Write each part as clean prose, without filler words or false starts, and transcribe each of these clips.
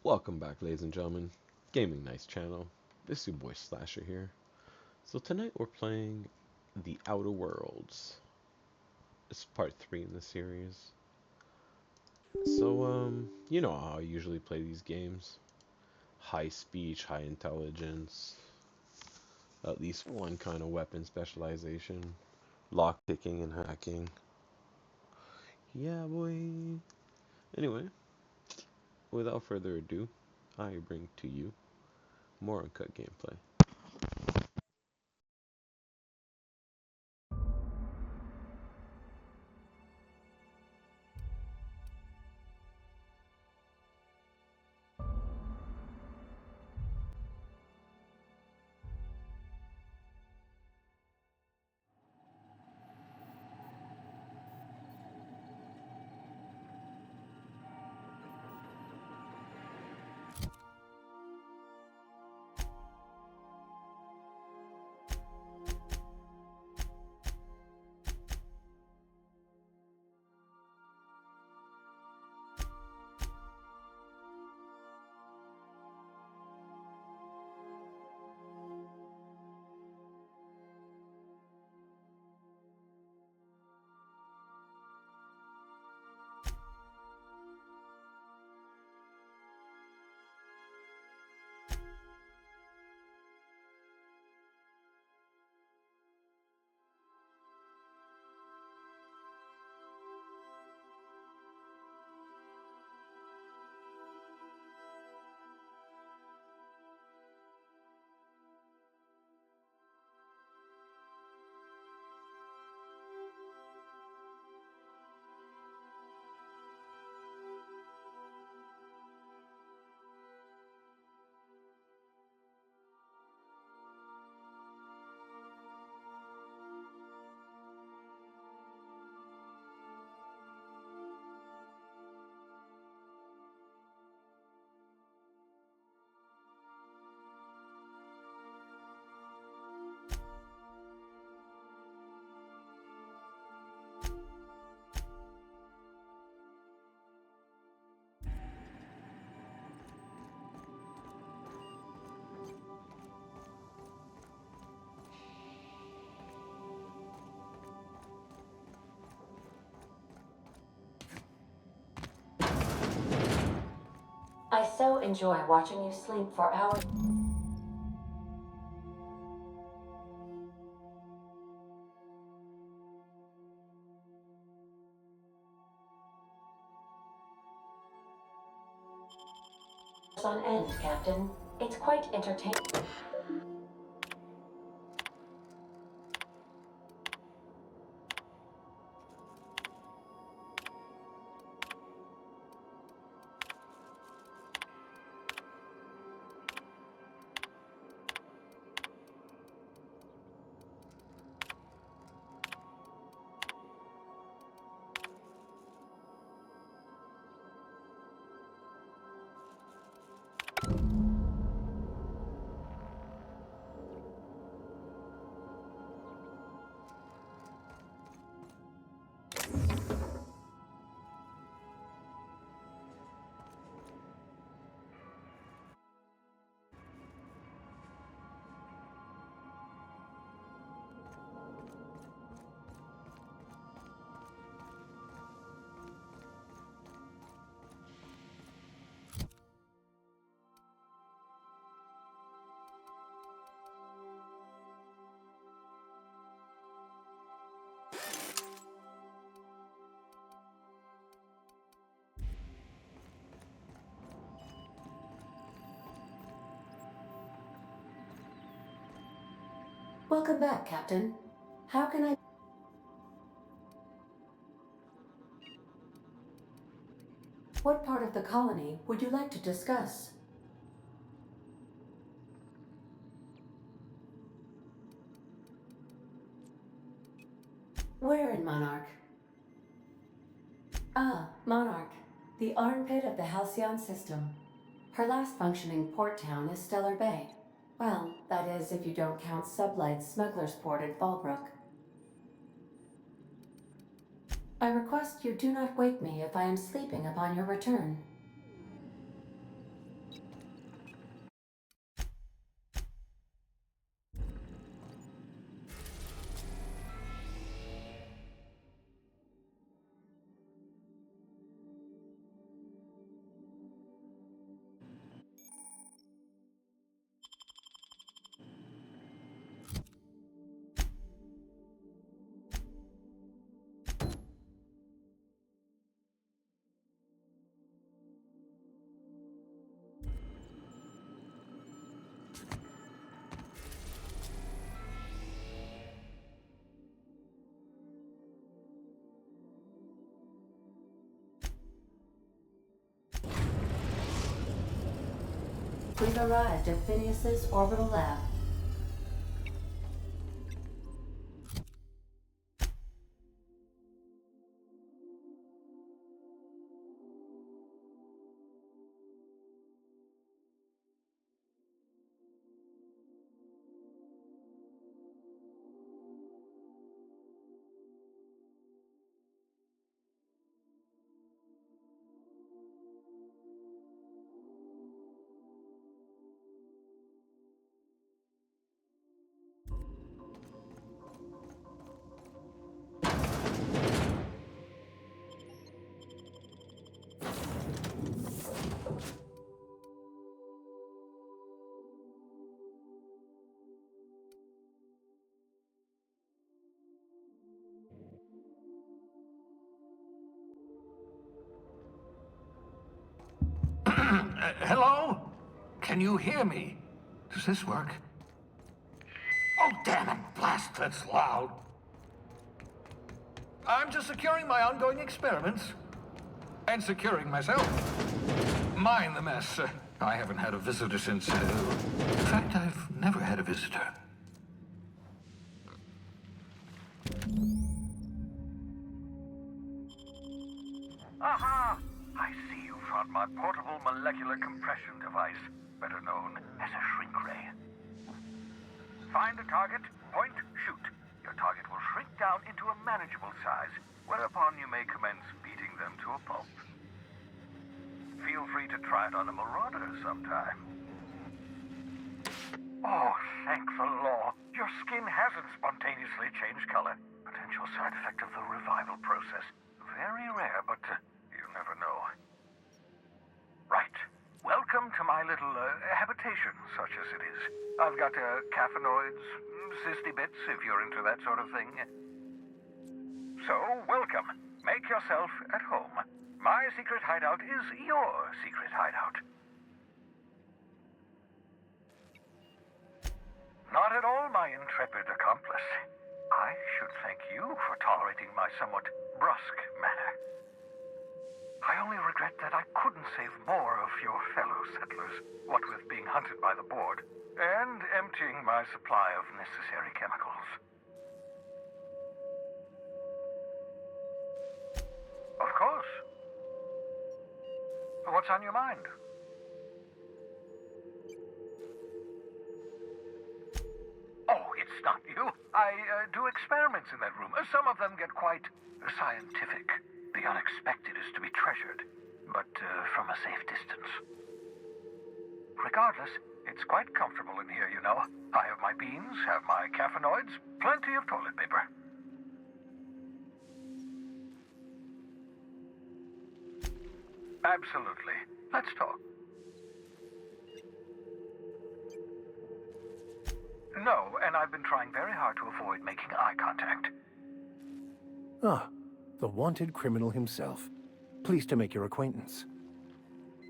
Welcome back, ladies and gentlemen. Gaming Nice channel. This is your boy Slasher here. So tonight we're playing The Outer Worlds. It's part 3 in the series. So, you know how I usually play these games. High speech, high intelligence. At least one kind of weapon specialization. Lockpicking and hacking. Yeah, boy. Anyway, without further ado, I bring to you more uncut gameplay. I so enjoy watching you sleep for hours on end, Captain. It's quite entertaining. Welcome back, Captain. How can I... What part of the colony would you like to discuss? Where in Monarch? Ah, Monarch. The armpit of the Halcyon system. Her last functioning port town is Stellar Bay. Well, that is if you don't count Sublight's Smuggler's Port at Fallbrook. I request you do not wake me if I am sleeping upon your return. We've arrived at Phineas's orbital lab. Hello? Can you hear me? Does this work? Oh, damn it! Blast, that's loud. I'm just securing my ongoing experiments. And securing myself. Mind the mess. I haven't had a visitor since... in fact, I've never had a visitor. Aha! I see you found my portable molecular compression device, better known as a shrink ray. Find a target, point, shoot. Your target will shrink down into a manageable size, whereupon you may commence beating them to a pulp. Feel free to try it on a marauder sometime. Oh, thank the law. Your skin hasn't spontaneously changed color. Potential side effect of the revival process. Very rare, but you never know. Right. Welcome to my little habitation, such as it is. I've got caffeinoids, cysty bits, if you're into that sort of thing. So, welcome. Make yourself at home. My secret hideout is your secret hideout. Not at all, my intrepid accomplice. I should thank you for tolerating my somewhat brusque manner. I only regret that I couldn't save more of your fellow settlers, what with being hunted by the board, and emptying my supply of necessary chemicals. Of course. What's on your mind? Oh, it's not you. I do experiments in that room. Some of them get quite scientific. The unexpected is to be treasured, but from a safe distance. Regardless, it's quite comfortable in here, you know. I have my beans, have my caffeinoids, plenty of toilet paper. Absolutely. Let's talk. No, and I've been trying very hard to avoid making eye contact. Ah, the wanted criminal himself. Pleased to make your acquaintance.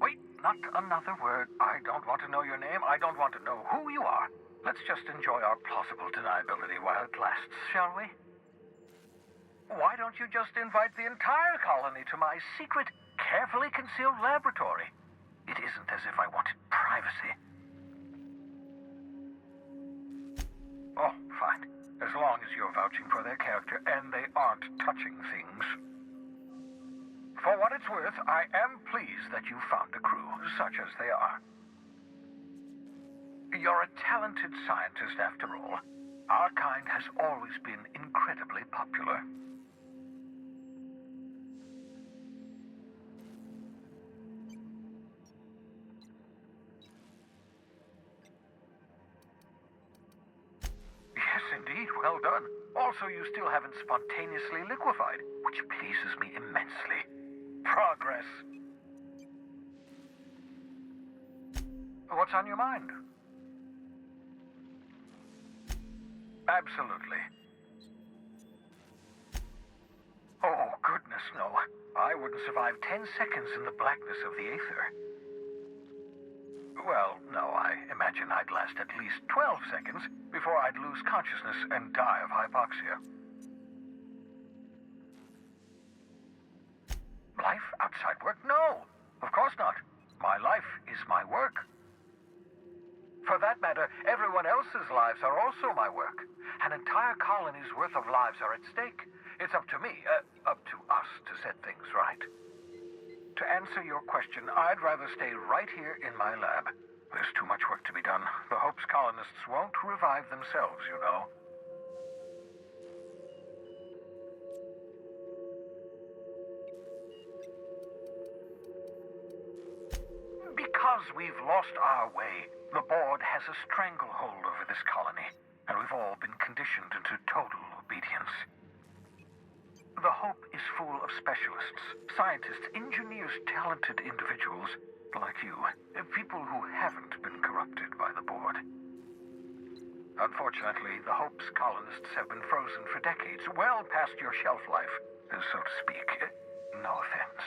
Wait, not another word. I don't want to know your name. I don't want to know who you are. Let's just enjoy our plausible deniability while it lasts, shall we? Why don't you just invite the entire colony to my secret, carefully concealed laboratory? It isn't as if I wanted privacy. Oh, fine. As long as you're vouching for their character and they aren't touching things. For what it's worth, I am pleased that you found a crew, such as they are. You're a talented scientist after all. Our kind has always been incredibly popular. Yes, indeed. Well done. Also, you still haven't spontaneously liquefied, which pleases me immensely. Progress. What's on your mind? Absolutely. Oh, goodness, no. I wouldn't survive 10 seconds in the blackness of the aether. Well, no, I imagine I'd last at least 12 seconds before I'd lose consciousness and die of hypoxia. Life outside work? No, of course not. My life is my work. For that matter, everyone else's lives are also my work. An entire colony's worth of lives are at stake. It's up to me, up to us to set things right. To answer your question, I'd rather stay right here in my lab. There's too much work to be done. The Hope's colonists won't revive themselves, you know. Because we've lost our way, the board has a stranglehold over this colony, and we've all been conditioned into total obedience. The Hope is full of specialists, scientists, engineers, talented individuals like you, people who haven't been corrupted by the board. Unfortunately, the Hope's colonists have been frozen for decades, well past your shelf life, so to speak. No offense.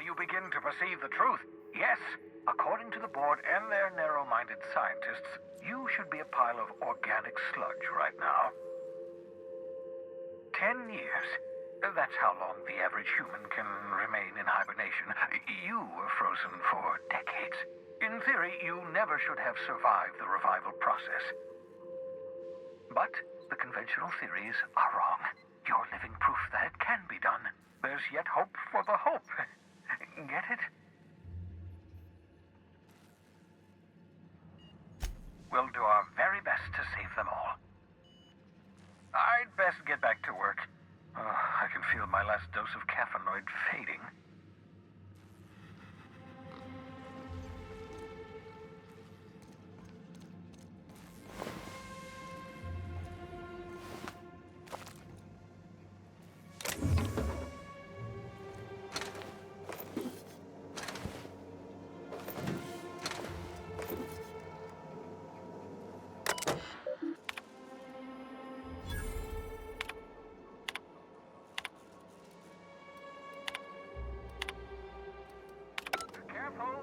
You begin to perceive the truth. Yes, according to the board and their narrow-minded scientists, you should be a pile of organic sludge right now. 10 years. That's how long the average human can remain in hibernation. You were frozen for decades. In theory, you never should have survived the revival process. But the conventional theories are wrong. You're living proof that it can be done. There's yet hope for the Hope. Get it? We'll do our very best to save them all. I'd best get back to work. I can feel my last dose of caffeinoid fading.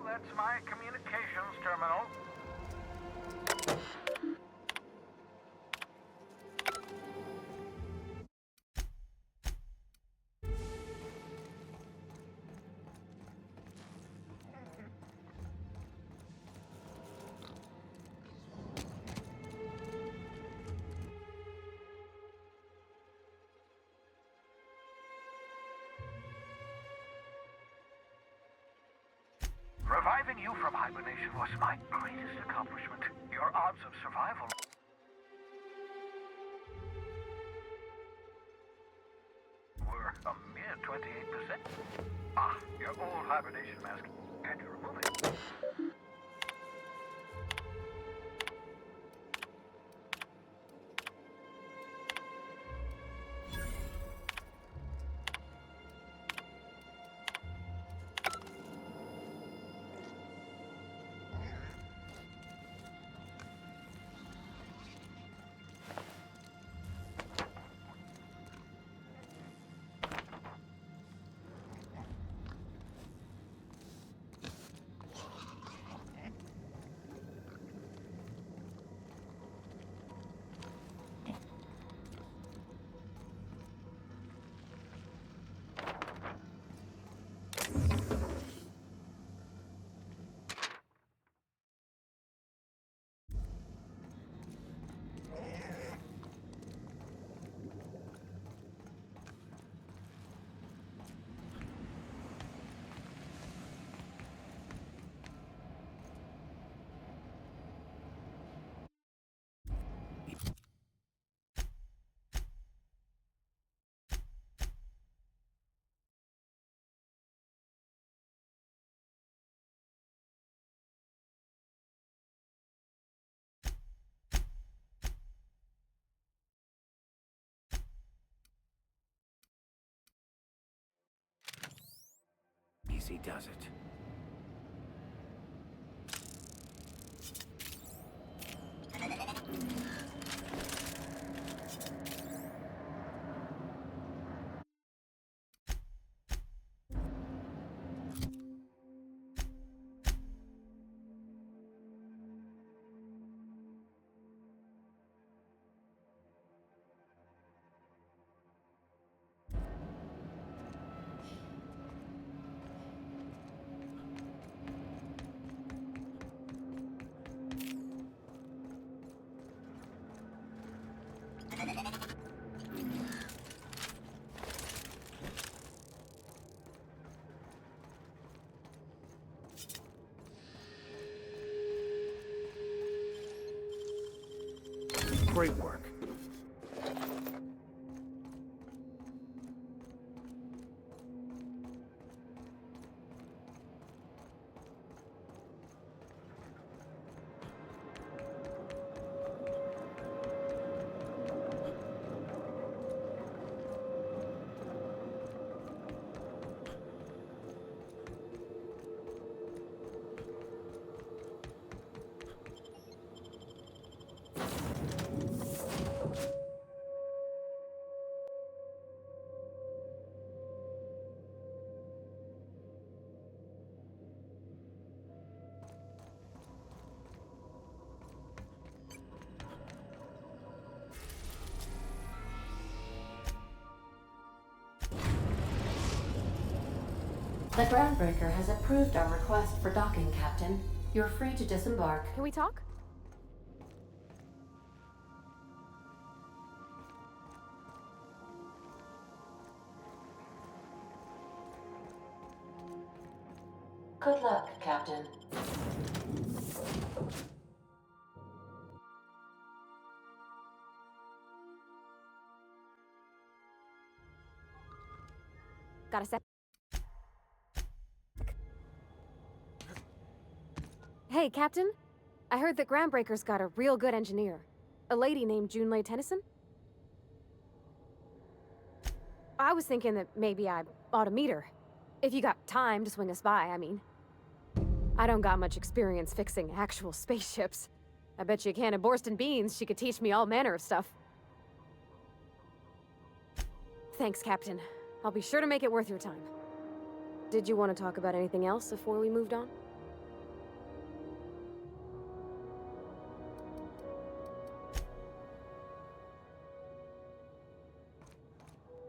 That's my communications terminal. Reviving you from hibernation was my greatest accomplishment. Your odds of survival were a mere 28%. Your old hibernation mask. Had to remove it. Easy does it. Great work. The Groundbreaker has approved our request for docking, Captain. You're free to disembark. Can we talk? Good luck, Captain. Got a sec. Hey, Captain. I heard that Groundbreaker's got a real good engineer. A lady named Junlei Tennyson. I was thinking that maybe I ought to meet her. If you got time to swing us by, I mean. I don't got much experience fixing actual spaceships. I bet you a can of Borston beans she could teach me all manner of stuff. Thanks, Captain. I'll be sure to make it worth your time. Did you want to talk about anything else before we moved on?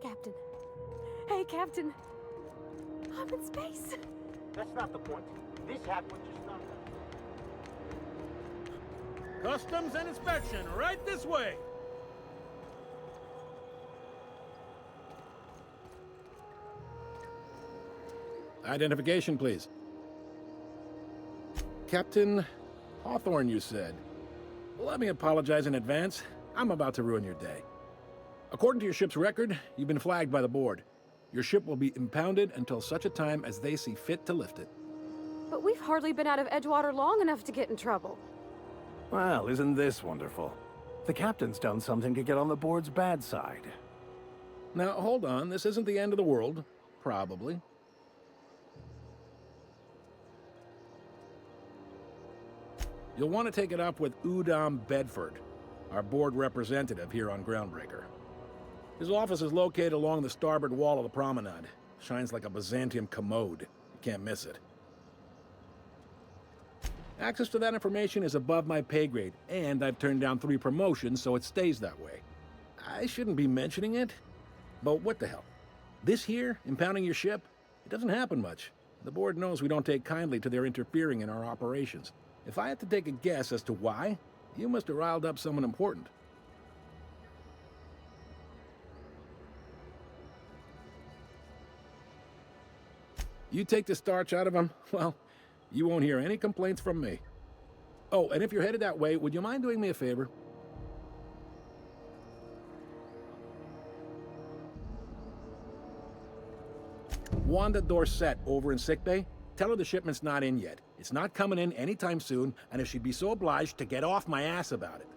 Captain. Hey, Captain. I'm in space. That's not the point. This happened just now. Customs and inspection, right this way! Identification, please. Captain Hawthorne, you said. Let me apologize in advance. I'm about to ruin your day. According to your ship's record, you've been flagged by the board. Your ship will be impounded until such a time as they see fit to lift it. But we've hardly been out of Edgewater long enough to get in trouble. Well, isn't this wonderful? The captain's done something to get on the board's bad side. Now, hold on. This isn't the end of the world. Probably. You'll want to take it up with Udom Bedford, our board representative here on Groundbreaker. His office is located along the starboard wall of the promenade. Shines like a Byzantium commode. You can't miss it. Access to that information is above my pay grade, and I've turned down 3 promotions, so it stays that way. I shouldn't be mentioning it, but what the hell? This here, impounding your ship, it doesn't happen much. The board knows we don't take kindly to their interfering in our operations. If I had to take a guess as to why, you must have riled up someone important. You take the starch out of them, well, you won't hear any complaints from me. Oh, and if you're headed that way, would you mind doing me a favor? Wanda Dorset over in sickbay, tell her the shipment's not in yet. It's not coming in anytime soon, and if she'd be so obliged to get off my ass about it.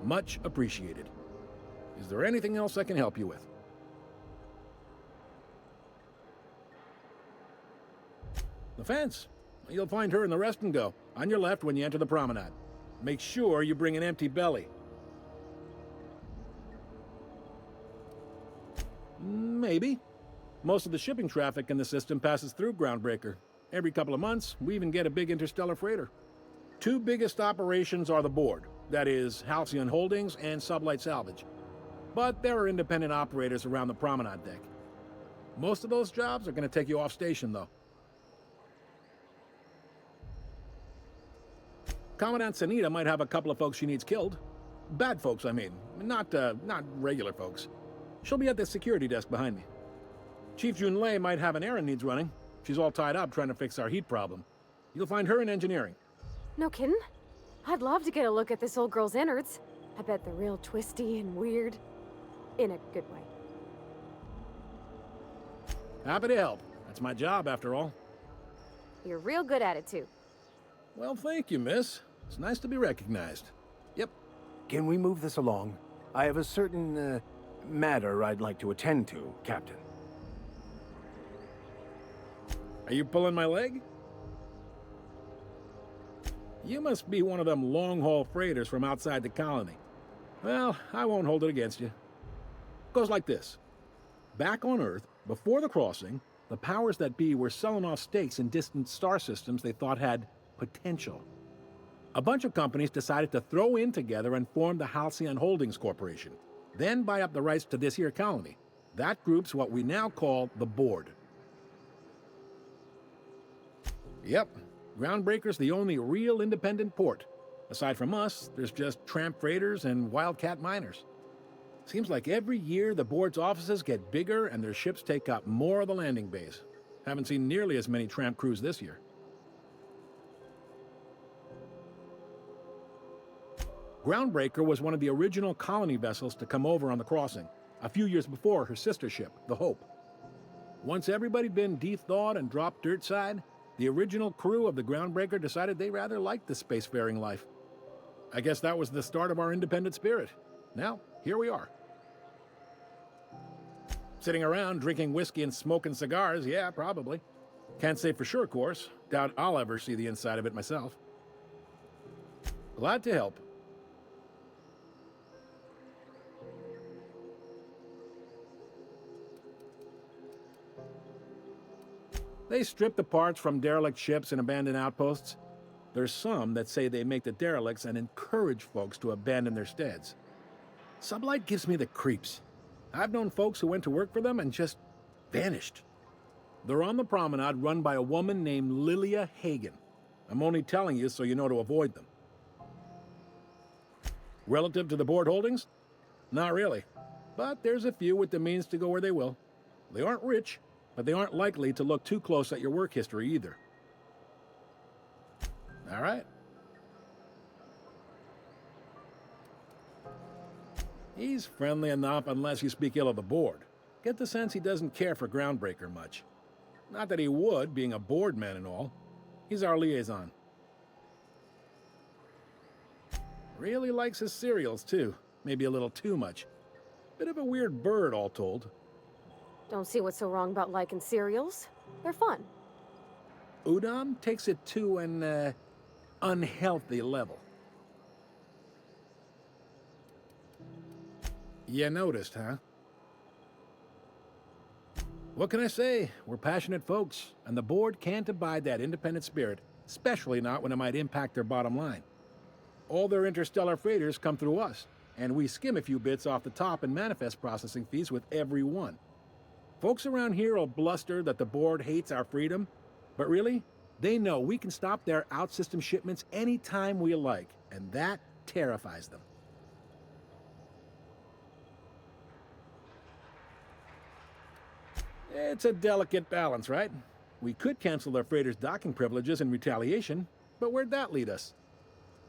Much appreciated. Is there anything else I can help you with? The fence. You'll find her in the rest and go, on your left when you enter the promenade. Make sure you bring an empty belly. Maybe. Most of the shipping traffic in the system passes through Groundbreaker. Every couple of months, we even get a big interstellar freighter. 2 biggest operations are the board. That is, Halcyon Holdings and Sublight Salvage. But there are independent operators around the promenade deck. Most of those jobs are going to take you off station, though. Commandant Sanita might have a couple of folks she needs killed. Bad folks, I mean. Not regular folks. She'll be at the security desk behind me. Chief Junlei might have an errand needs running. She's all tied up trying to fix our heat problem. You'll find her in engineering. No kidding? I'd love to get a look at this old girl's innards. I bet they're real twisty and weird. In a good way. Happy to help. That's my job, after all. You're real good at it, too. Well, thank you, miss. It's nice to be recognized. Yep. Can we move this along? I have a certain, matter I'd like to attend to, Captain. Are you pulling my leg? You must be one of them long-haul freighters from outside the colony. Well, I won't hold it against you. Goes like this. Back on Earth, before the crossing, the powers that be were selling off stakes in distant star systems they thought had potential. A bunch of companies decided to throw in together and form the Halcyon Holdings Corporation, then buy up the rights to this here colony. That group's what we now call the Board. Yep, Groundbreaker's the only real independent port. Aside from us, there's just tramp freighters and wildcat miners. Seems like every year the Board's offices get bigger and their ships take up more of the landing base. Haven't seen nearly as many tramp crews this year. Groundbreaker was one of the original colony vessels to come over on the crossing, a few years before her sister ship, the Hope. Once everybody'd been de-thawed and dropped dirt side, the original crew of the Groundbreaker decided they rather liked the spacefaring life. I guess that was the start of our independent spirit. Now, here we are. Sitting around drinking whiskey and smoking cigars, yeah, probably. Can't say for sure, of course. Doubt I'll ever see the inside of it myself. Glad to help. They strip the parts from derelict ships and abandoned outposts. There's some that say they make the derelicts and encourage folks to abandon their steads. Sublight gives me the creeps. I've known folks who went to work for them and just vanished. They're on the promenade run by a woman named Lilia Hagen. I'm only telling you so you know to avoid them. Relative to the Board holdings? Not really. But there's a few with the means to go where they will. They aren't rich, but they aren't likely to look too close at your work history either. All right. He's friendly enough unless you speak ill of the Board. Get the sense he doesn't care for Groundbreaker much. Not that he would, being a Board man and all. He's our liaison. Really likes his cereals, too. Maybe a little too much. Bit of a weird bird, all told. Don't see what's so wrong about liking cereals. They're fun. Udon takes it to an, unhealthy level. You noticed, huh? What can I say? We're passionate folks, and the Board can't abide that independent spirit, especially not when it might impact their bottom line. All their interstellar freighters come through us, and we skim a few bits off the top in manifest processing fees with every one. Folks around here will bluster that the Board hates our freedom, but really, they know we can stop their out-system shipments anytime we like, and that terrifies them. It's a delicate balance, right? We could cancel their freighters' docking privileges in retaliation, but where'd that lead us?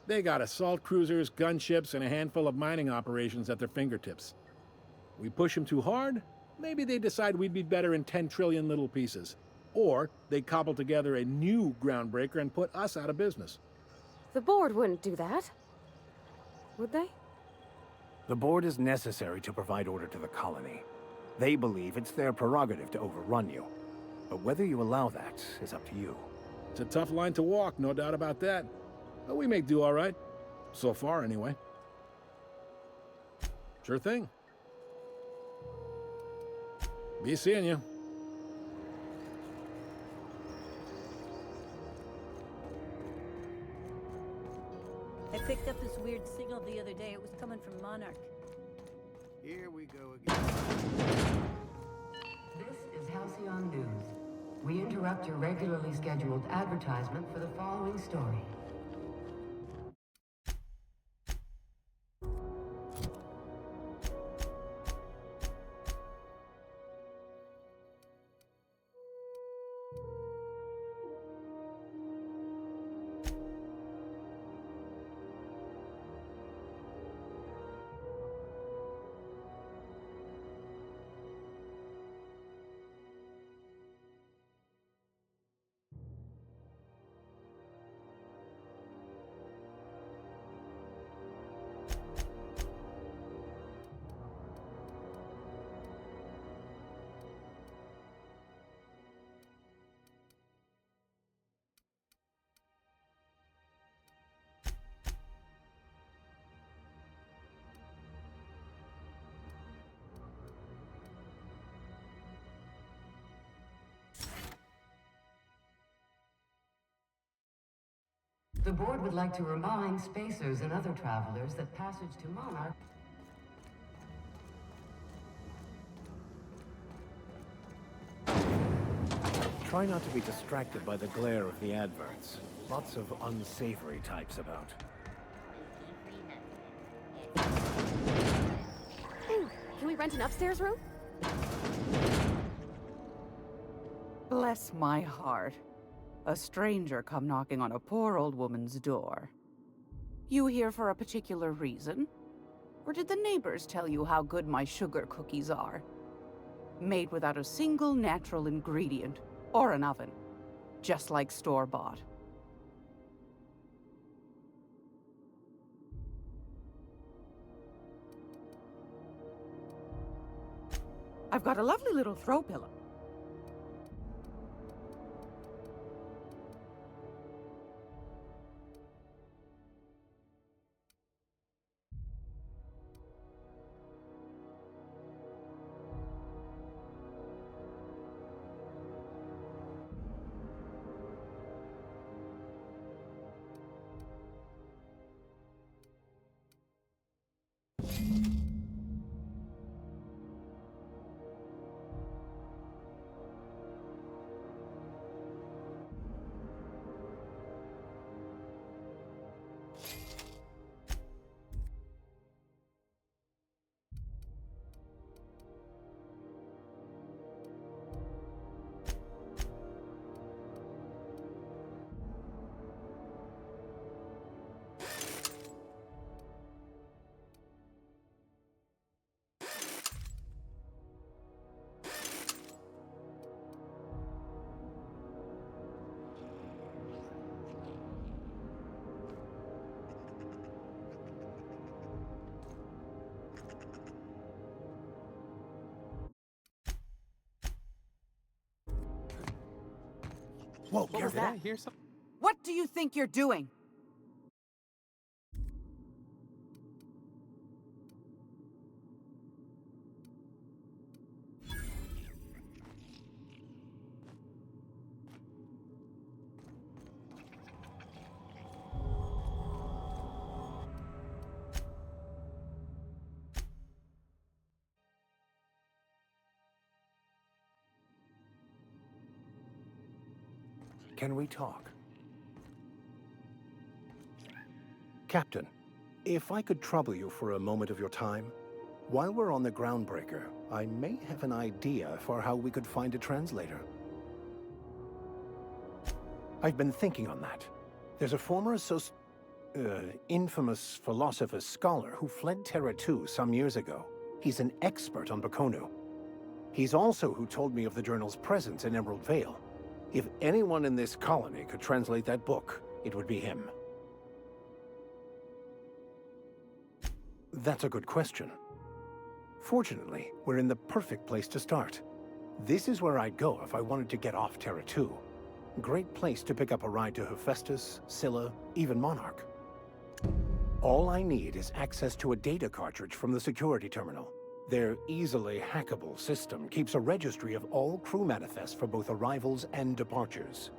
They got assault cruisers, gunships, and a handful of mining operations at their fingertips. We push them too hard, maybe they decide we'd be better in 10 trillion little pieces. Or they cobble together a new Groundbreaker and put us out of business. The Board wouldn't do that. Would they? The Board is necessary to provide order to the colony. They believe it's their prerogative to overrun you. But whether you allow that is up to you. It's a tough line to walk, no doubt about that. But we make do all right. So far, anyway. Sure thing. Be seeing you. I picked up this weird signal the other day. It was coming from Monarch. Here we go again. This is Halcyon News. We interrupt your regularly scheduled advertisement for the following story. The board would like to remind spacers and other travelers that passage to Monarch... Try not to be distracted by the glare of the adverts. Lots of unsavory types about. Ooh, can we rent an upstairs room? Bless my heart. A stranger come knocking on a poor old woman's door. You here for a particular reason? Or did the neighbors tell you how good my sugar cookies are? Made without a single natural ingredient, or an oven. Just like store-bought. I've got a lovely little throw pillow. Whoa, What was careful. that? I hear something? What do you think you're doing? Can we talk? Captain, if I could trouble you for a moment of your time, while we're on the Groundbreaker, I may have an idea for how we could find a translator. I've been thinking on that. There's a former infamous philosopher scholar who fled Terra 2 some years ago. He's an expert on Bakonu. He's also who told me of the journal's presence in Emerald Vale. If anyone in this colony could translate that book, it would be him. That's a good question. Fortunately, we're in the perfect place to start. This is where I'd go if I wanted to get off Terra 2. Great place to pick up a ride to Hephaestus, Scylla, even Monarch. All I need is access to a data cartridge from the security terminal. Their easily hackable system keeps a registry of all crew manifests for both arrivals and departures.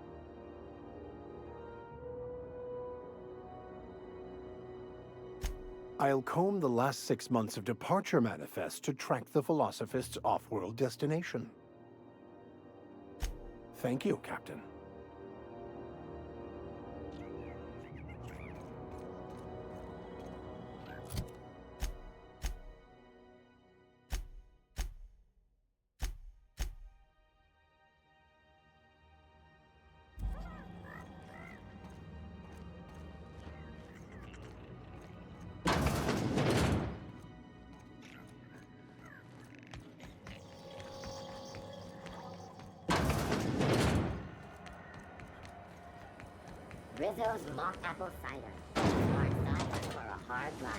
I'll comb the last 6 months of departure manifests to track the Philosophist's off-world destination. Thank you, Captain. Rizzo's mock apple cider. Hard cider for a hard life.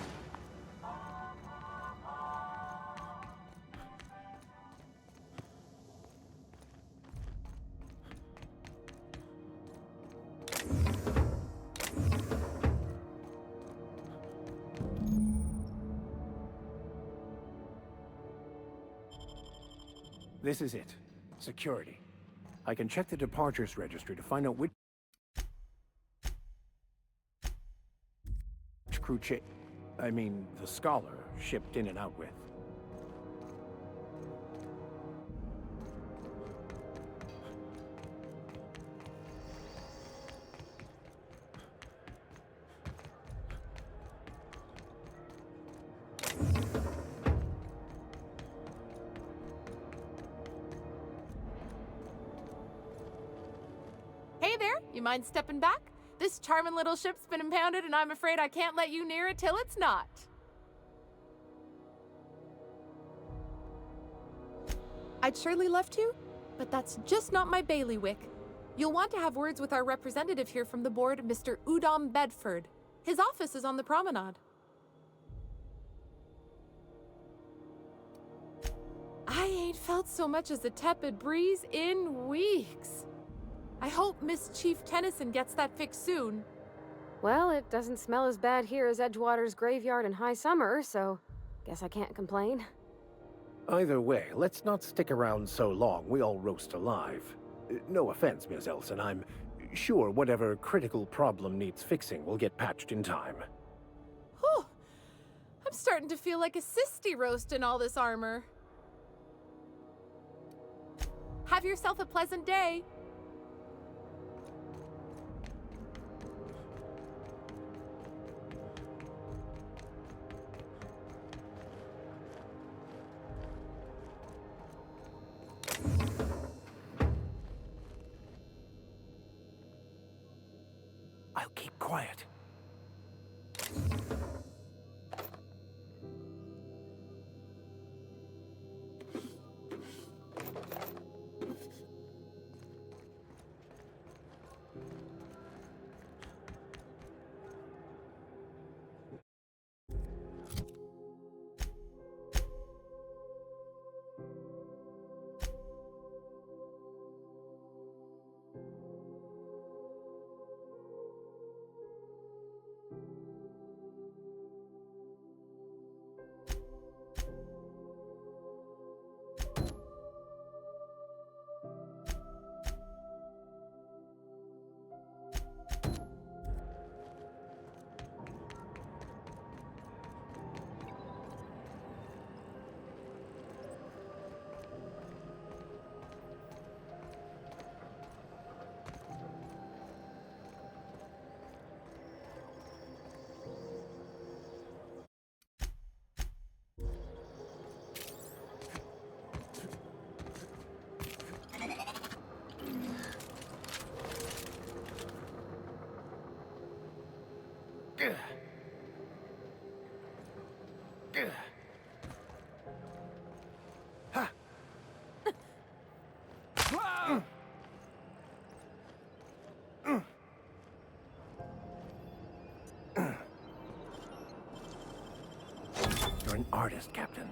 This is it. Security. I can check the departures registry to find out which... the scholar shipped in and out with. Hey there, you mind stepping back? This charming little ship's been impounded and I'm afraid I can't let you near it till it's not. I'd surely love to, but that's just not my bailiwick. You'll want to have words with our representative here from the board, Mr. Udom Bedford. His office is on the promenade. I ain't felt so much as a tepid breeze in weeks. I hope Miss Chief Tennyson gets that fixed soon. Well, it doesn't smell as bad here as Edgewater's graveyard in high summer, so guess I can't complain. Either way, let's not stick around so long we all roast alive. No offense, Miss Elson, I'm sure whatever critical problem needs fixing will get patched in time. Whew. I'm starting to feel like a sisty roast in all this armor. Have yourself a pleasant day. I'll keep quiet. You're an artist, Captain.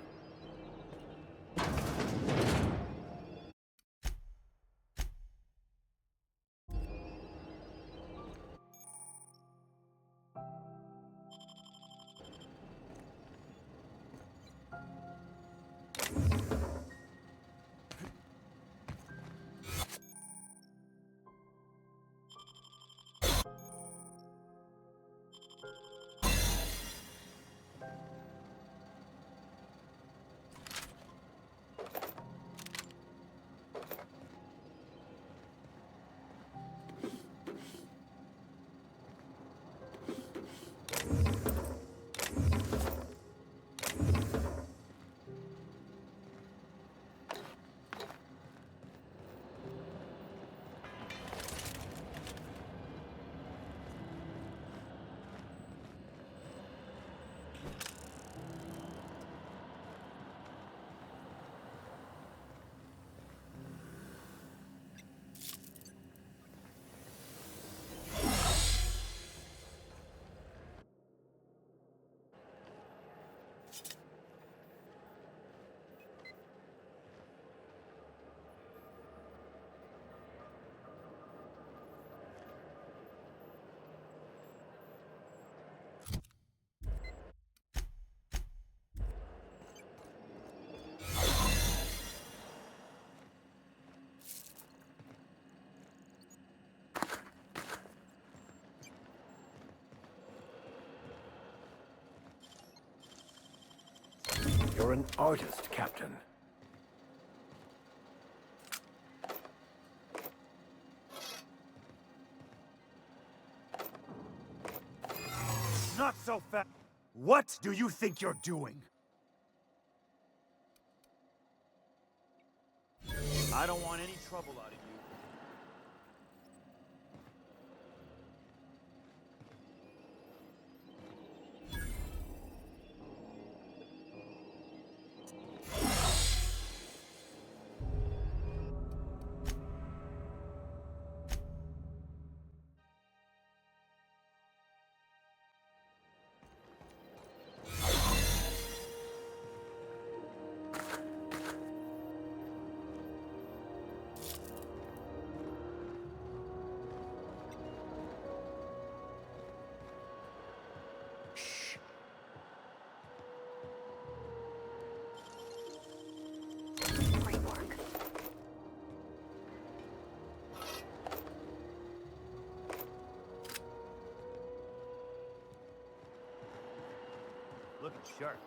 You're an artist, Captain. Not so fast. What do you think you're doing? I don't want any trouble out of you. Great work. Looking sharp.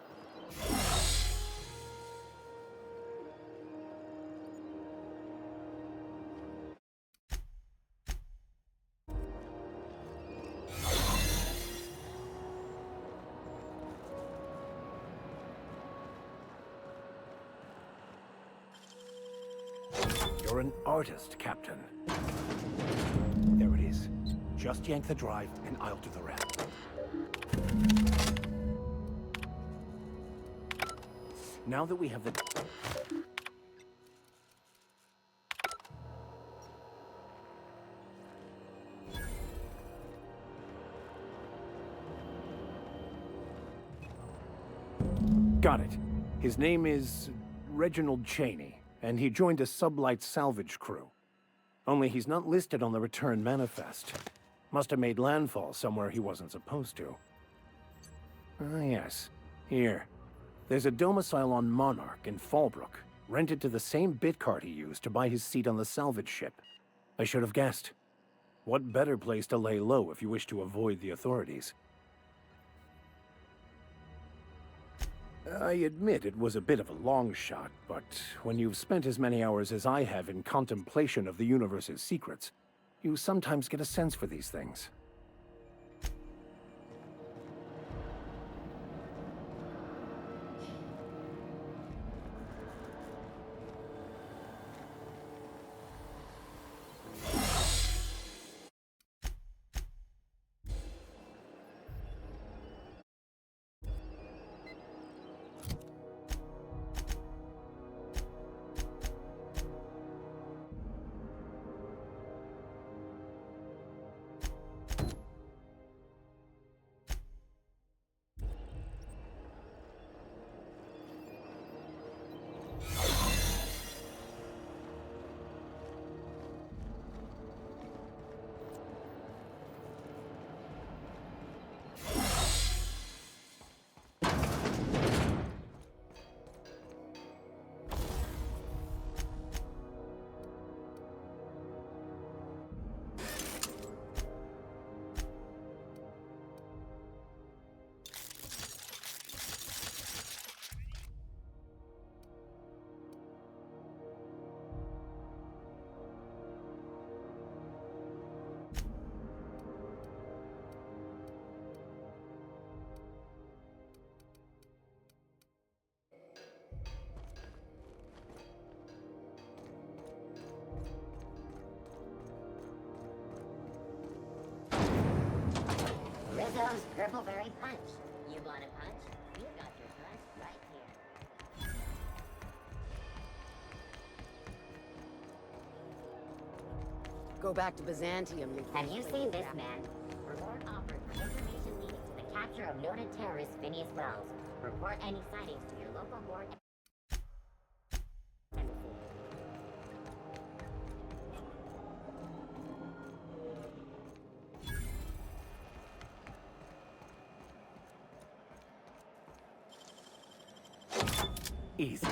You're an artist, Captain. There it is. Just yank the drive, and I'll do the rest. Now that we have the... Got it. His name is Reginald Cheney, and he joined a sublight salvage crew. Only he's not listed on the return manifest. Must have made landfall somewhere he wasn't supposed to. Ah, yes. Here. There's a domicile on Monarch in Fallbrook, rented to the same bit card he used to buy his seat on the salvage ship. I should have guessed. What better place to lay low if you wish to avoid the authorities? I admit it was a bit of a long shot, but when you've spent as many hours as I have in contemplation of the universe's secrets, you sometimes get a sense for these things. Rizzo's Purple Berry Punch. You want a punch? You got your punch right here. Go back to Byzantium, you Have you seen this man? Reward offered for information leading to the capture of noted terrorist Phineas Wells. Report any sightings to your local board. Easy.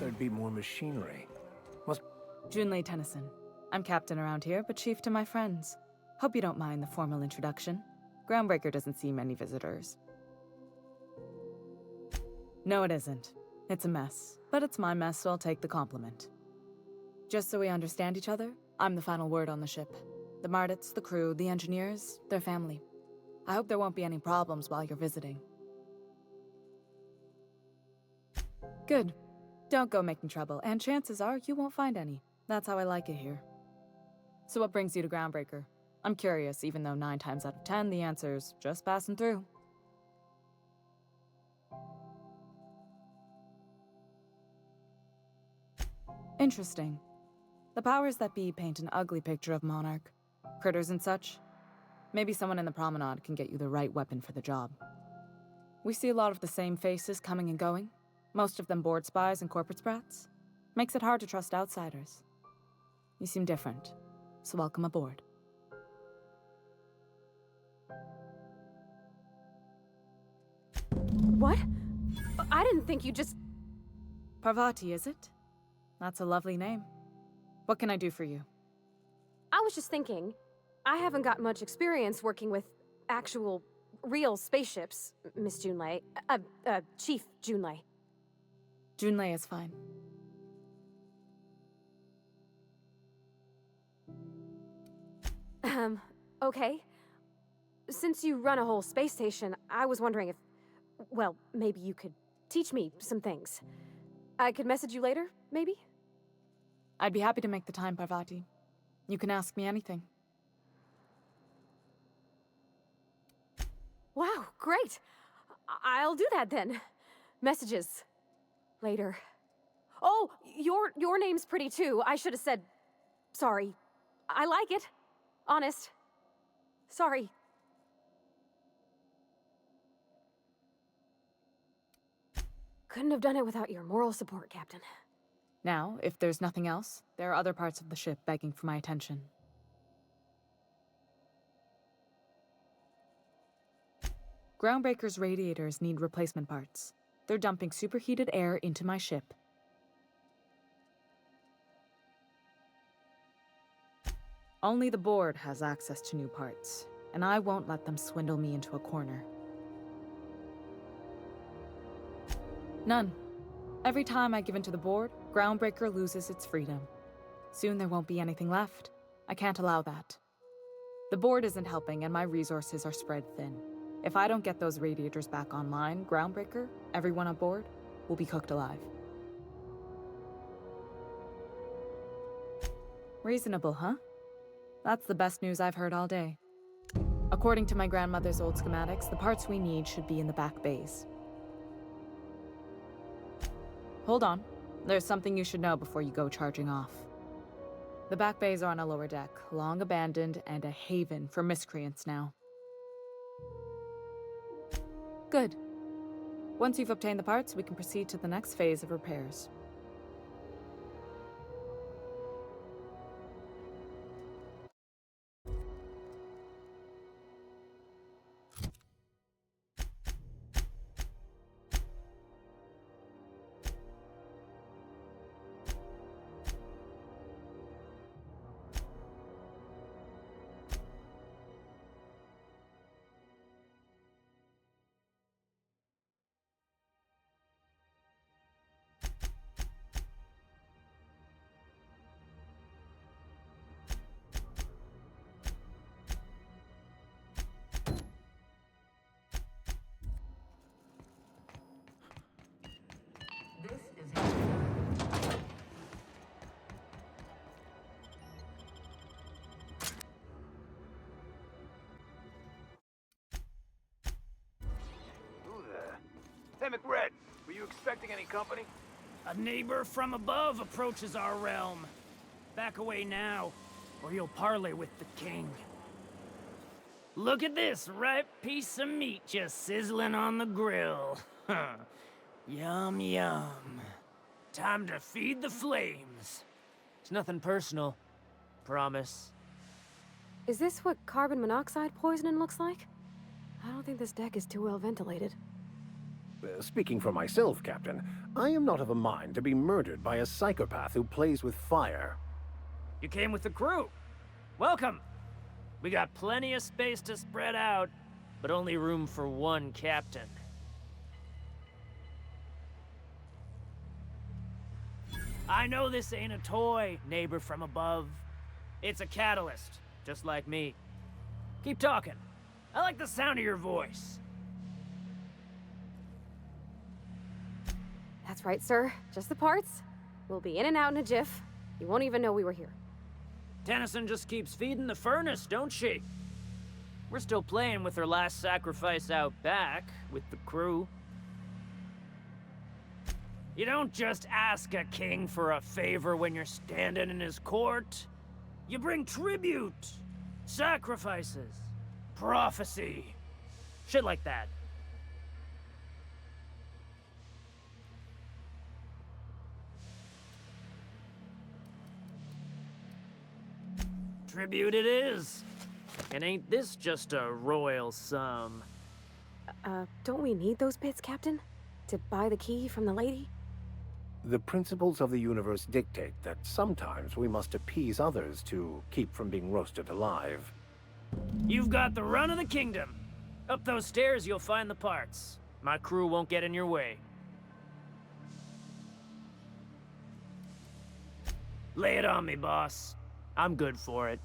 there'd be more machinery. Junlei Tennyson. I'm captain around here, but chief to my friends. Hope you don't mind the formal introduction. Groundbreaker doesn't see many visitors. No, it isn't. It's a mess. But it's my mess, so I'll take the compliment. Just so we understand each other, I'm the final word on the ship. The Mardits, the crew, the engineers, their family. I hope there won't be any problems while you're visiting. Good. Don't go making trouble, and chances are you won't find any. That's how I like it here. So what brings you to Groundbreaker? I'm curious, even though 9 times out of 10 the answer's just passing through. Interesting. The powers that be paint an ugly picture of Monarch. Critters and such. Maybe someone in the promenade can get you the right weapon for the job. We see a lot of the same faces coming and going. Most of them board spies and corporate sprats. Makes it hard to trust outsiders. You seem different, so welcome aboard. What? I didn't think you just... Parvati, is it? That's a lovely name. What can I do for you? I was just thinking, I haven't got much experience working with actual, real spaceships, Miss Junlei. Chief Junlei. Junlei is fine. Okay. Since you run a whole space station, I was wondering if... Well, maybe you could teach me some things. I could message you later, maybe? I'd be happy to make the time, Parvati. You can ask me anything. Wow, great! I'll do that then. Messages. Later. Oh, your name's pretty too. I should have said... Sorry. I like it. Honest. Sorry. Couldn't have done it without your moral support, Captain. Now, if there's nothing else, there are other parts of the ship begging for my attention. Groundbreaker's radiators need replacement parts. They're dumping superheated air into my ship. Only the board has access to new parts, and I won't let them swindle me into a corner. None. Every time I give in to the board, Groundbreaker loses its freedom. Soon there won't be anything left. I can't allow that. The board isn't helping, and my resources are spread thin. If I don't get those radiators back online, Groundbreaker, everyone on board, will be cooked alive. Reasonable, huh? That's the best news I've heard all day. According to my grandmother's old schematics, the parts we need should be in the back bays. Hold on. There's something you should know before you go charging off. The back bays are on a lower deck, long abandoned and a haven for miscreants now. Good. Once you've obtained the parts, we can proceed to the next phase of repairs. Hey, McRed, were you expecting any company? A neighbor from above approaches our realm. Back away now, or you'll parley with the king. Look at this ripe piece of meat just sizzling on the grill. Yum, yum. Time to feed the flames. It's nothing personal. Promise. Is this what carbon monoxide poisoning looks like? I don't think this deck is too well ventilated. Speaking for myself, Captain, I am not of a mind to be murdered by a psychopath who plays with fire. You came with the crew. Welcome. We got plenty of space to spread out, but only room for one captain. I know this ain't a toy, neighbor from above. It's a catalyst, just like me. Keep talking. I like the sound of your voice. That's right, sir. Just the parts. We'll be in and out in a jiff. You won't even know we were here. Tennyson just keeps feeding the furnace, don't she? We're still playing with her last sacrifice out back, with the crew. You don't just ask a king for a favor when you're standing in his court. You bring tribute, sacrifices, prophecy, shit like that. Tribute it is. And ain't this just a royal sum? Don't we need those bits, Captain? To buy the key from the lady? The principles of the universe dictate that sometimes we must appease others to keep from being roasted alive. You've got the run of the kingdom. Up those stairs, you'll find the parts. My crew won't get in your way. Lay it on me, boss. I'm good for it.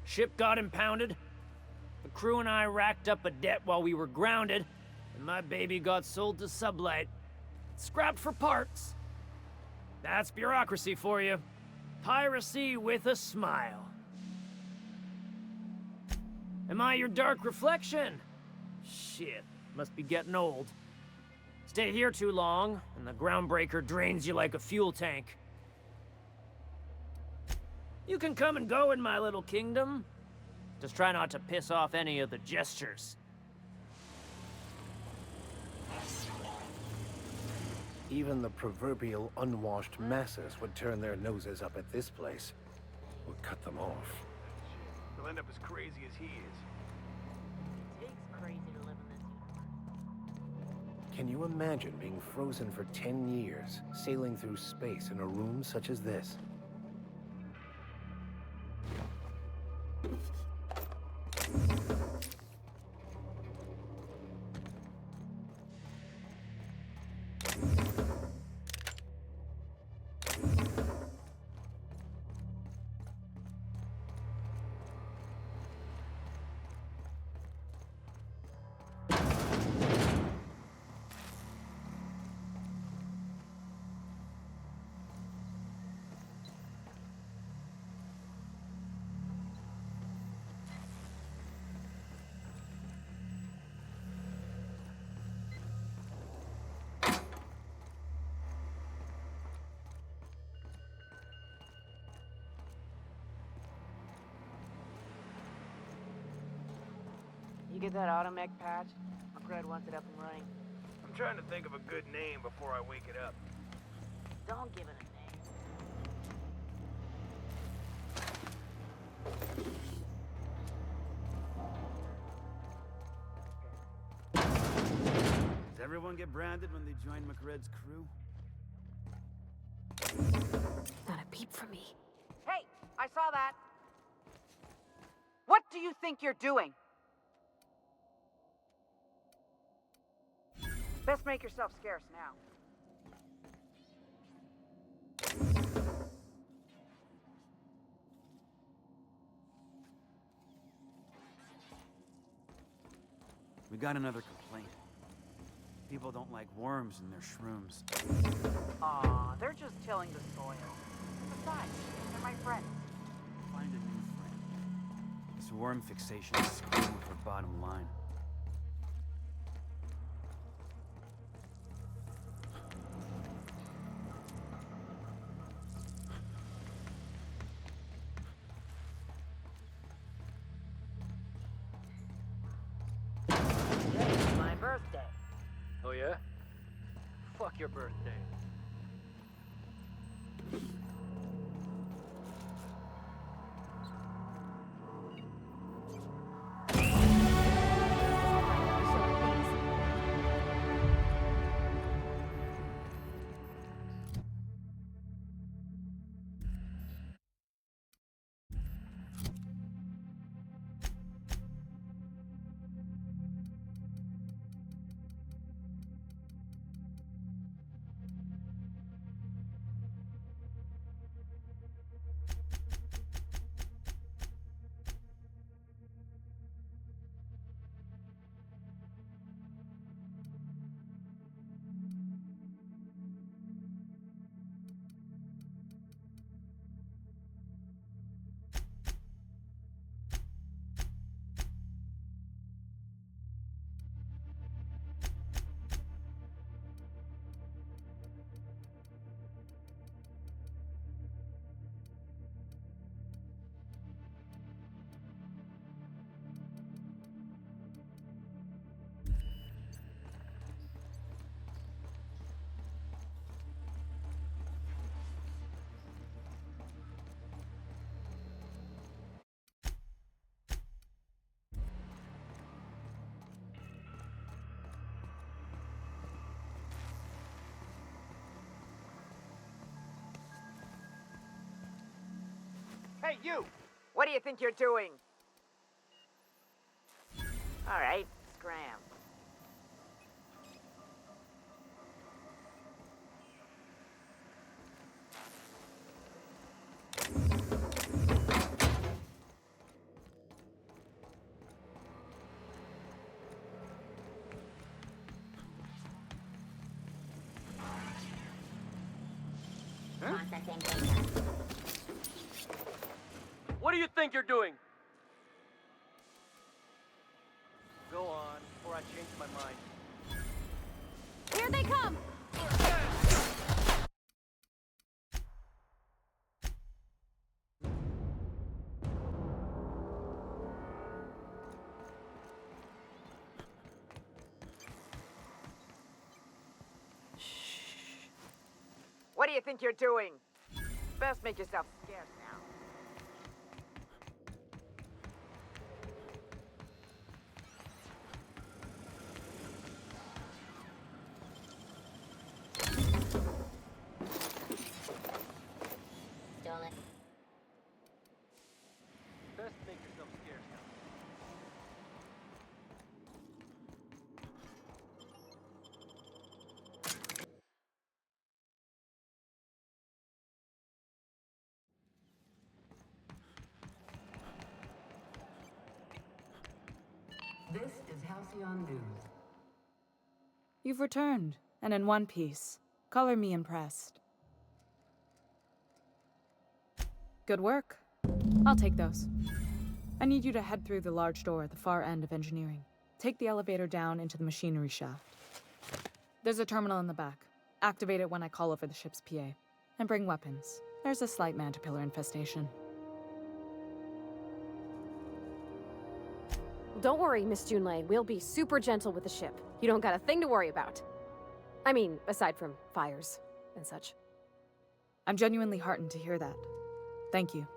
Ship got impounded. The crew and I racked up a debt while we were grounded, and my baby got sold to Sublight. Scrapped for parts. That's bureaucracy for you. Piracy with a smile. Am I your dark reflection? Shit, must be getting old. Stay here too long, and the Groundbreaker drains you like a fuel tank. You can come and go in my little kingdom. Just try not to piss off any of the gestures. Even the proverbial unwashed masses would turn their noses up at this place. We'll cut them off. He'll end up as crazy as he is. It takes crazy to live in this universe. Can you imagine being frozen for 10 years, sailing through space in a room such as this? You get that automech patch? Cred wants it up and running. I'm trying to think of a good name before I wake it up. Don't give it a Does everyone get branded when they join McRed's crew? Not a peep from me. Hey, I saw that. What do you think you're doing? Best make yourself scarce now. We got another complaint. People don't like worms in their shrooms. Aw, they're just tilling the soil. Besides, they're my friends. Find a new friend. This worm fixation is screwing with our bottom line. Today's my birthday. Oh yeah? Fuck your birthday. Hey, you! What do you think you're doing? All right, scram. Processing data. What do you think you're doing? Go on, or I change my mind. Here they come! What do you think you're doing? Best make yourself scarce now. Stolen. Best make yourself scarce now. This is Halcyon News. You've returned, and in one piece. Color me impressed. Good work. I'll take those. I need you to head through the large door at the far end of engineering. Take the elevator down into the machinery shaft. There's a terminal in the back. Activate it when I call over the ship's PA. And bring weapons. There's a slight mantipillar infestation. Don't worry, Miss Junlei. We'll be super gentle with the ship. You don't got a thing to worry about. I mean, aside from fires and such. I'm genuinely heartened to hear that. Thank you.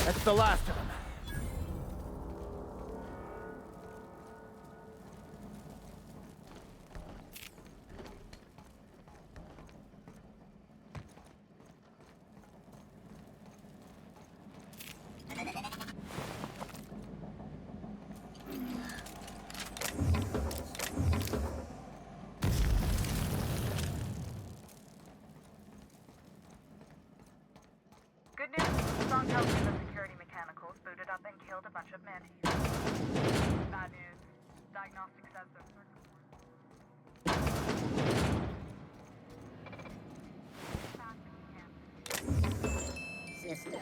That's the last of them. Good news. Strong help from the security mechanicals booted up and killed a bunch of mantis. Bad news. Diagnostic says they're System.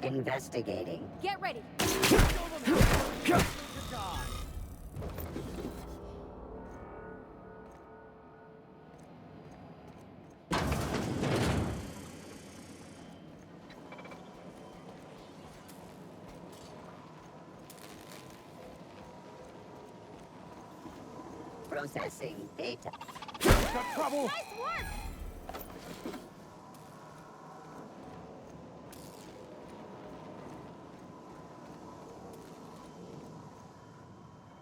Investigating. Get ready. Processing data. got trouble! Nice work!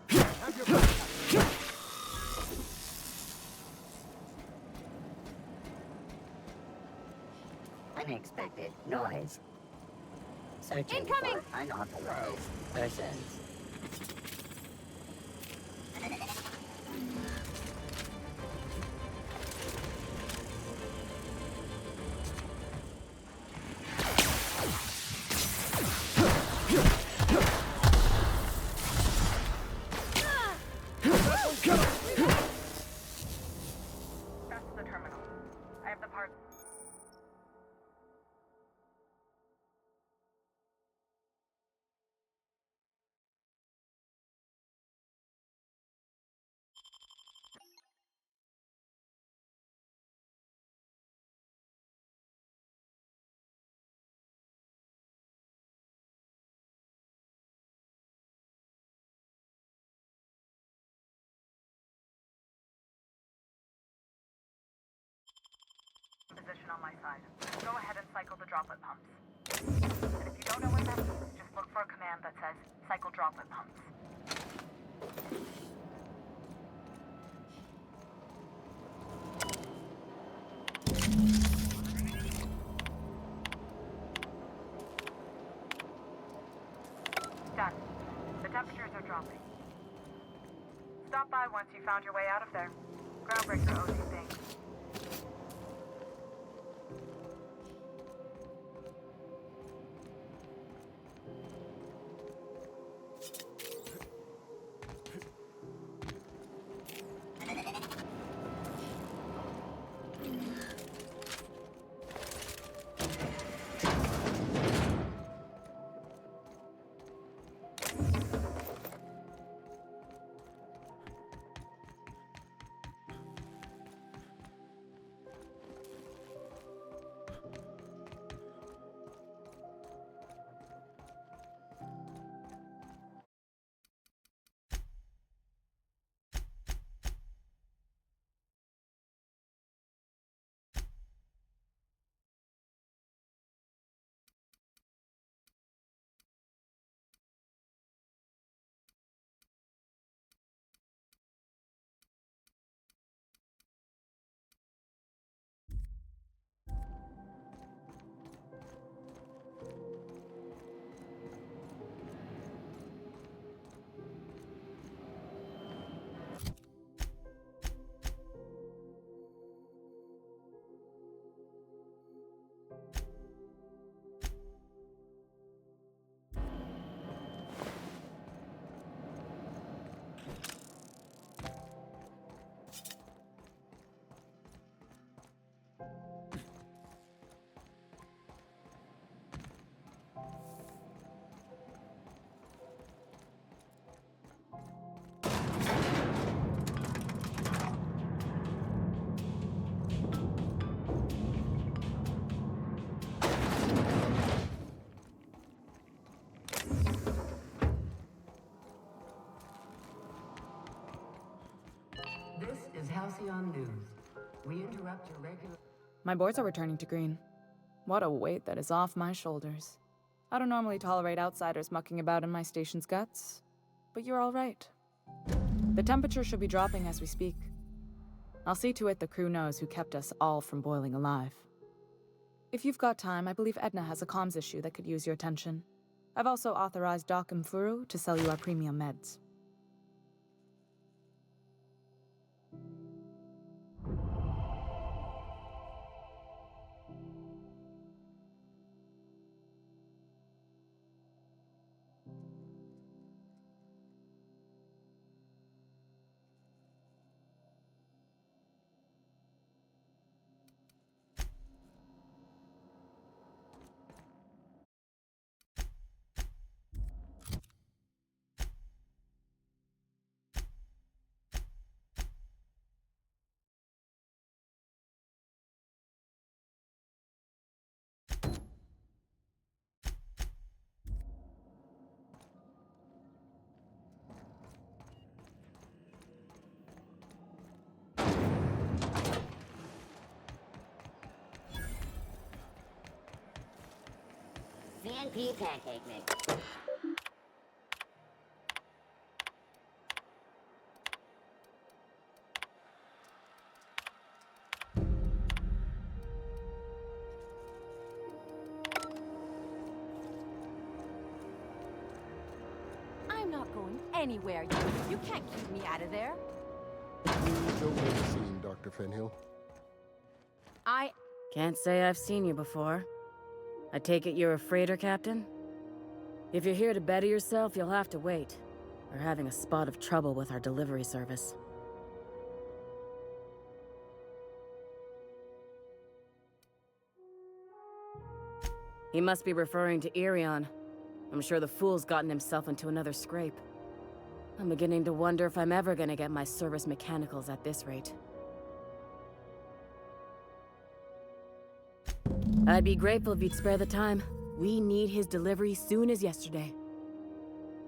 Have your back! Unexpected noise. Searching Incoming! for unauthorized persons. That's the terminal. I have the parts. Position on my side. Go ahead and cycle the droplet pumps. And if you don't know what that means, just look for a command that says cycle droplet pumps. Done. The temperatures are dropping. Stop by once you found your way out of there. Groundbreaker owes you things. This is Halcyon News. We interrupt your regular... My boards are returning to green. What a weight that is off my shoulders. I don't normally tolerate outsiders mucking about in my station's guts, but you're all right. The temperature should be dropping as we speak. I'll see to it the crew knows who kept us all from boiling alive. If you've got time, I believe Edna has a comms issue that could use your attention. I've also authorized Doc and Furu to sell you our premium meds. CNP pancake mix. I'm not going anywhere. You can't keep me out of there. Please don't make a scene, Dr. Fenhill. I Can't say I've seen you before. I take it you're a freighter captain? If you're here to better yourself, you'll have to wait. We're having a spot of trouble with our delivery service. He must be referring to Irion. I'm sure the fool's gotten himself into another scrape. I'm beginning to wonder if I'm ever gonna get my service mechanicals at this rate. I'd be grateful if you'd spare the time. We need his delivery soon as yesterday.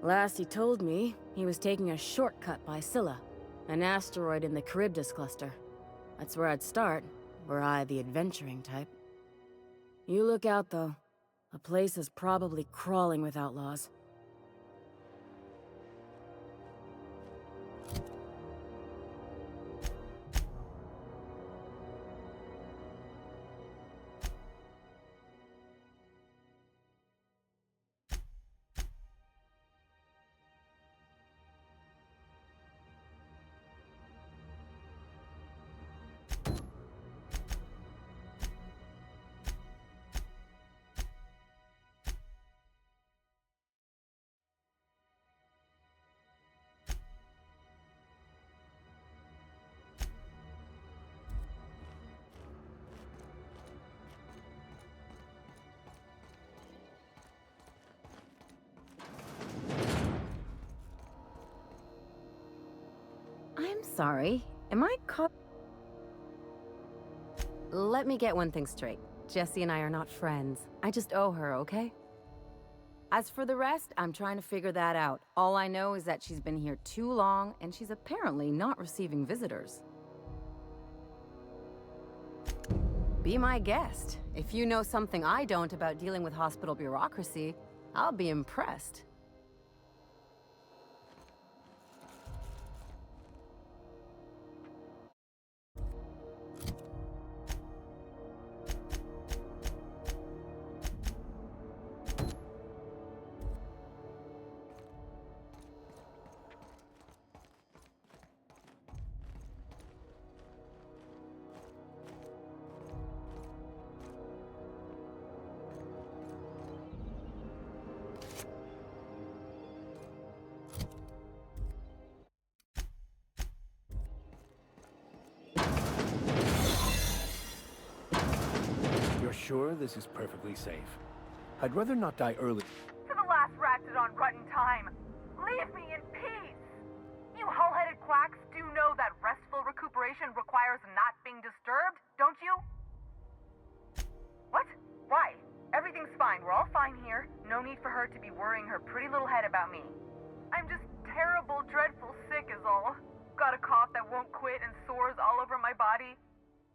Last he told me, he was taking a shortcut by Scylla, an asteroid in the Charybdis cluster. That's where I'd start, were I the adventuring type. You look out, though. The place is probably crawling with outlaws. I'm sorry. Am I caught? Let me get one thing straight. Jessie and I are not friends. I just owe her, okay? As for the rest, I'm trying to figure that out. All I know is that she's been here too long, and she's apparently not receiving visitors. Be my guest. If you know something I don't about dealing with hospital bureaucracy, I'll be impressed. You're sure this is perfectly safe? I'd rather not die early. To the last ratchet on rotten time, leave me in peace! You hull-headed quacks do know that restful recuperation requires not being disturbed, don't you? What? Why? Everything's fine. We're all fine here. No need for her to be worrying her pretty little head about me. I'm just terrible, dreadful sick is all. Got a cough that won't quit and sores all over my body.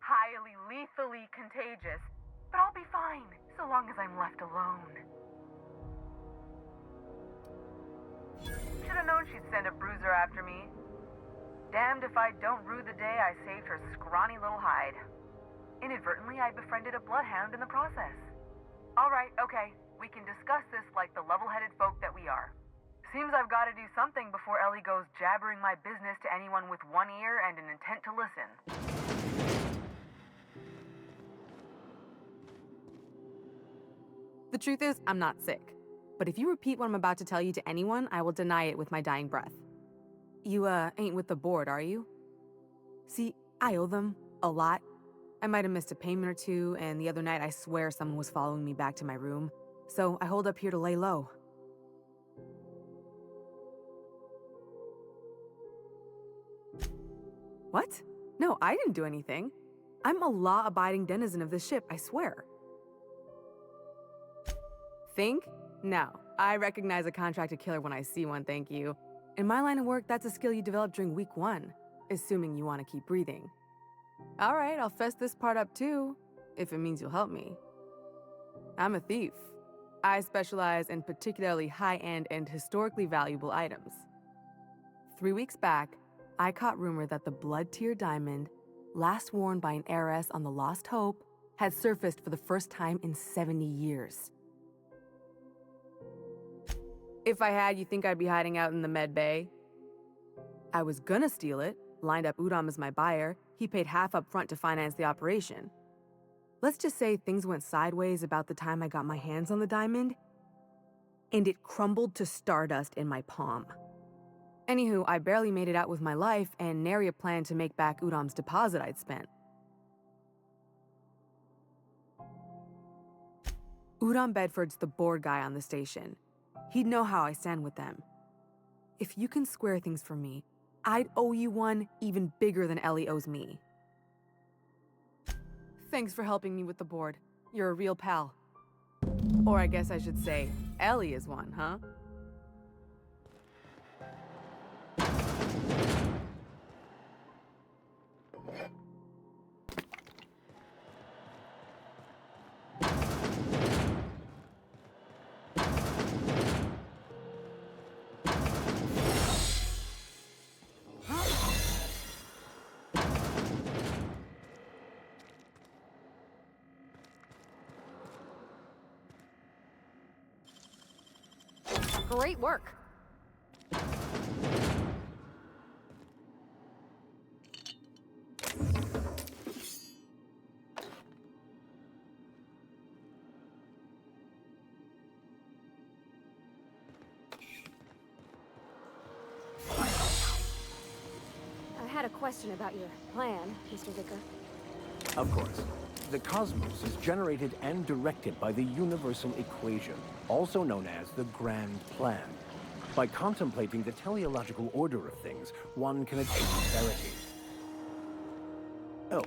Highly, lethally contagious. But I'll be fine, so long as I'm left alone. Should've known she'd send a bruiser after me. Damned if I don't rue the day I saved her scrawny little hide. Inadvertently, I befriended a bloodhound in the process. Alright, okay. We can discuss this like the level-headed folk that we are. Seems I've got to do something before Ellie goes jabbering my business to anyone with one ear and an intent to listen. The truth is, I'm not sick. But if you repeat what I'm about to tell you to anyone, I will deny it with my dying breath. You, ain't with the board, are you? See, I owe them a lot. I might have missed a payment or two, and the other night I swear someone was following me back to my room. So I hold up here to lay low. What? No, I didn't do anything. I'm a law-abiding denizen of this ship, I swear. Think? No. I recognize a contracted killer when I see one, thank you. In my line of work, that's a skill you develop during week 1, assuming you want to keep breathing. Alright, I'll fess this part up too, if it means you'll help me. I'm a thief. I specialize in particularly high-end and historically valuable items. 3 weeks back, I caught rumor that the blood-tier diamond, last worn by an heiress on the Lost Hope, had surfaced for the first time in 70 years. If I had, you think I'd be hiding out in the Med Bay? I was gonna steal it, lined up Udom as my buyer. He paid half up front to finance the operation. Let's just say things went sideways about the time I got my hands on the diamond, and it crumbled to stardust in my palm. Anywho, I barely made it out with my life, and nary a plan to make back Udom's deposit I'd spent. Udom Bedford's the board guy on the station. He'd know how I stand with them. If you can square things for me, I'd owe you one even bigger than Ellie owes me. Thanks for helping me with the board. You're a real pal. Or I guess I should say, Ellie is one, huh? Great work. I had a question about your plan, Mr. Vicker. Of course. The cosmos is generated and directed by the universal equation, also known as the Grand Plan. By contemplating the teleological order of things, one can attain clarity. Oh,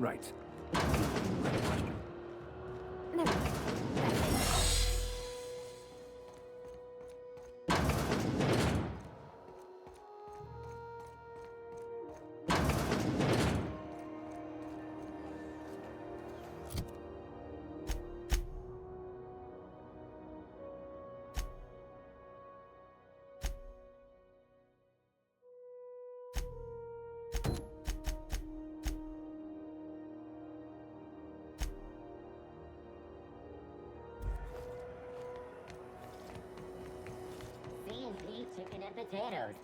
right. Never mind. C&P chicken and potatoes.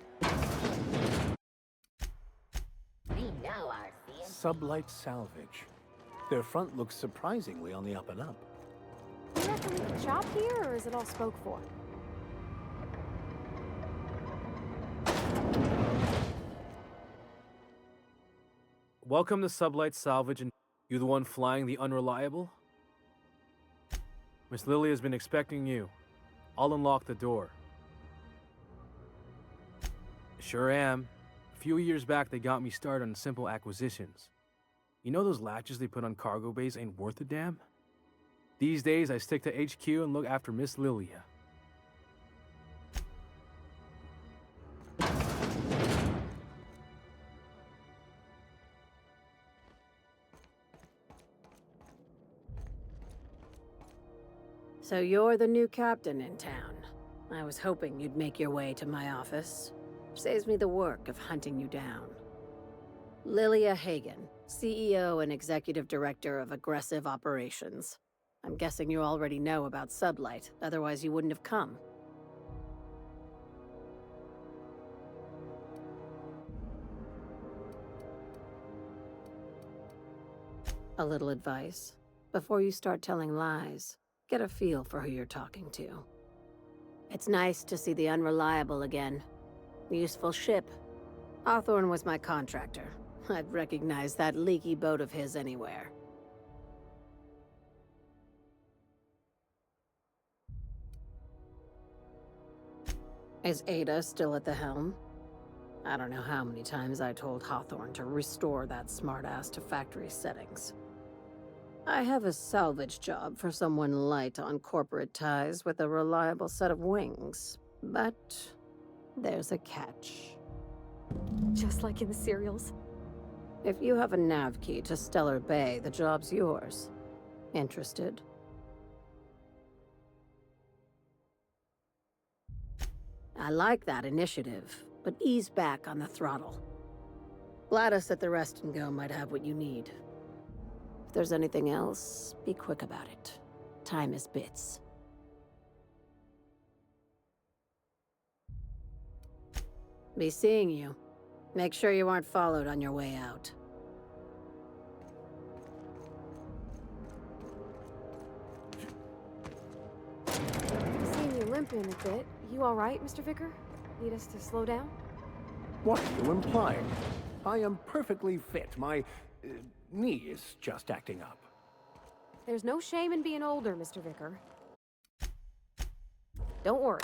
We know our C&P. Sublight salvage. Their front looks surprisingly on the up and up. Do you reckon we could shop here, or is it all spoke for? Welcome to Sublight Salvage, and you the one flying the Unreliable? Miss Lily has been expecting you. I'll unlock the door. Sure am. A few years back, they got me started on simple acquisitions. You know those latches they put on cargo bays ain't worth a damn? These days, I stick to HQ and look after Miss Lilia. So you're the new captain in town. I was hoping you'd make your way to my office. Saves me the work of hunting you down. Lilia Hagen, CEO and Executive Director of Aggressive Operations. I'm guessing you already know about Sublight, otherwise you wouldn't have come. A little advice. Before you start telling lies, get a feel for who you're talking to. It's nice to see the Unreliable again. Useful ship. Hawthorne was my contractor. I'd recognize that leaky boat of his anywhere. Is Ada still at the helm? I don't know how many times I told Hawthorne to restore that smartass to factory settings. I have a salvage job for someone light on corporate ties with a reliable set of wings, but there's a catch. Just like in the serials. If you have a nav key to Stellar Bay, the job's yours. Interested? I like that initiative, but ease back on the throttle. Gladys at the Rest and Go might have what you need. If there's anything else, be quick about it. Time is bits. Be seeing you. Make sure you aren't followed on your way out. I'm seeing you limping a bit. You all right, Mr. Vicker? Need us to slow down? What are you implying? I am perfectly fit. My knee is just acting up. There's no shame in being older, Mr. Vicker. Don't worry.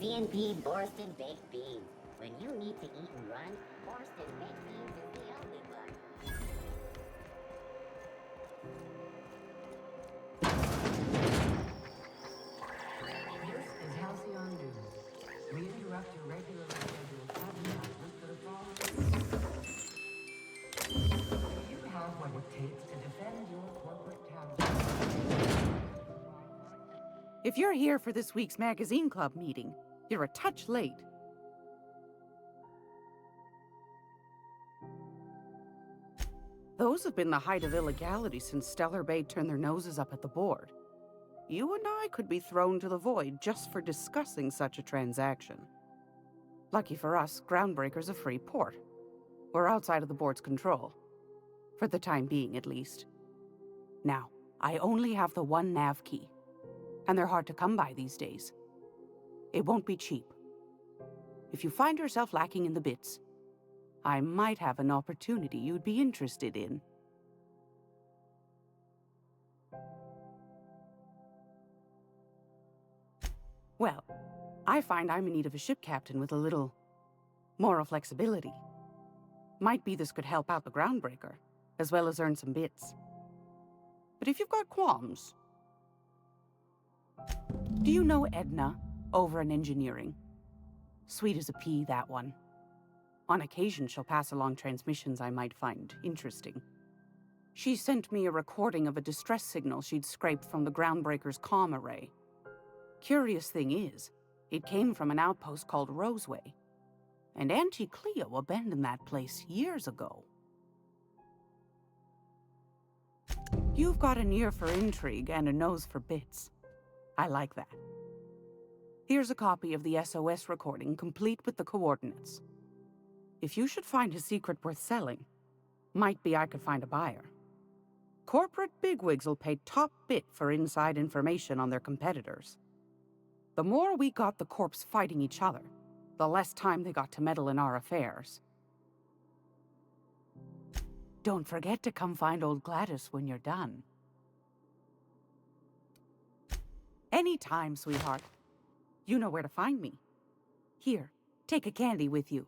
CNP Borston Baked Beans. When you need to eat and run, Borston Baked Beans is the only one. This is Halcyon News. We interrupt your regularly scheduled advertisement for the following. Do you have what it takes to defend your corporate town? If you're here for this week's magazine club meeting, you're a touch late. Those have been the height of illegality since Stellar Bay turned their noses up at the board. You and I could be thrown to the void just for discussing such a transaction. Lucky for us, Groundbreaker's a free port. We're outside of the board's control. For the time being, at least. Now, I only have the one nav key. And they're hard to come by these days. It won't be cheap. If you find yourself lacking in the bits, I might have an opportunity you'd be interested in. Well, I find I'm in need of a ship captain with a little moral flexibility. Might be this could help out the Groundbreaker, as well as earn some bits. But if you've got qualms... Do you know Edna, over in engineering? Sweet as a pea, that one. On occasion, she'll pass along transmissions I might find interesting. She sent me a recording of a distress signal she'd scraped from the Groundbreaker's comm array. Curious thing is, it came from an outpost called Roseway. And Auntie Cleo abandoned that place years ago. You've got an ear for intrigue and a nose for bits. I like that. Here's a copy of the SOS recording, complete with the coordinates. If you should find a secret worth selling, might be I could find a buyer. Corporate bigwigs will pay top bit for inside information on their competitors. The more we got the corps fighting each other, the less time they got to meddle in our affairs. Don't forget to come find old Gladys when you're done. Anytime, sweetheart. You know where to find me. Here, take a candy with you.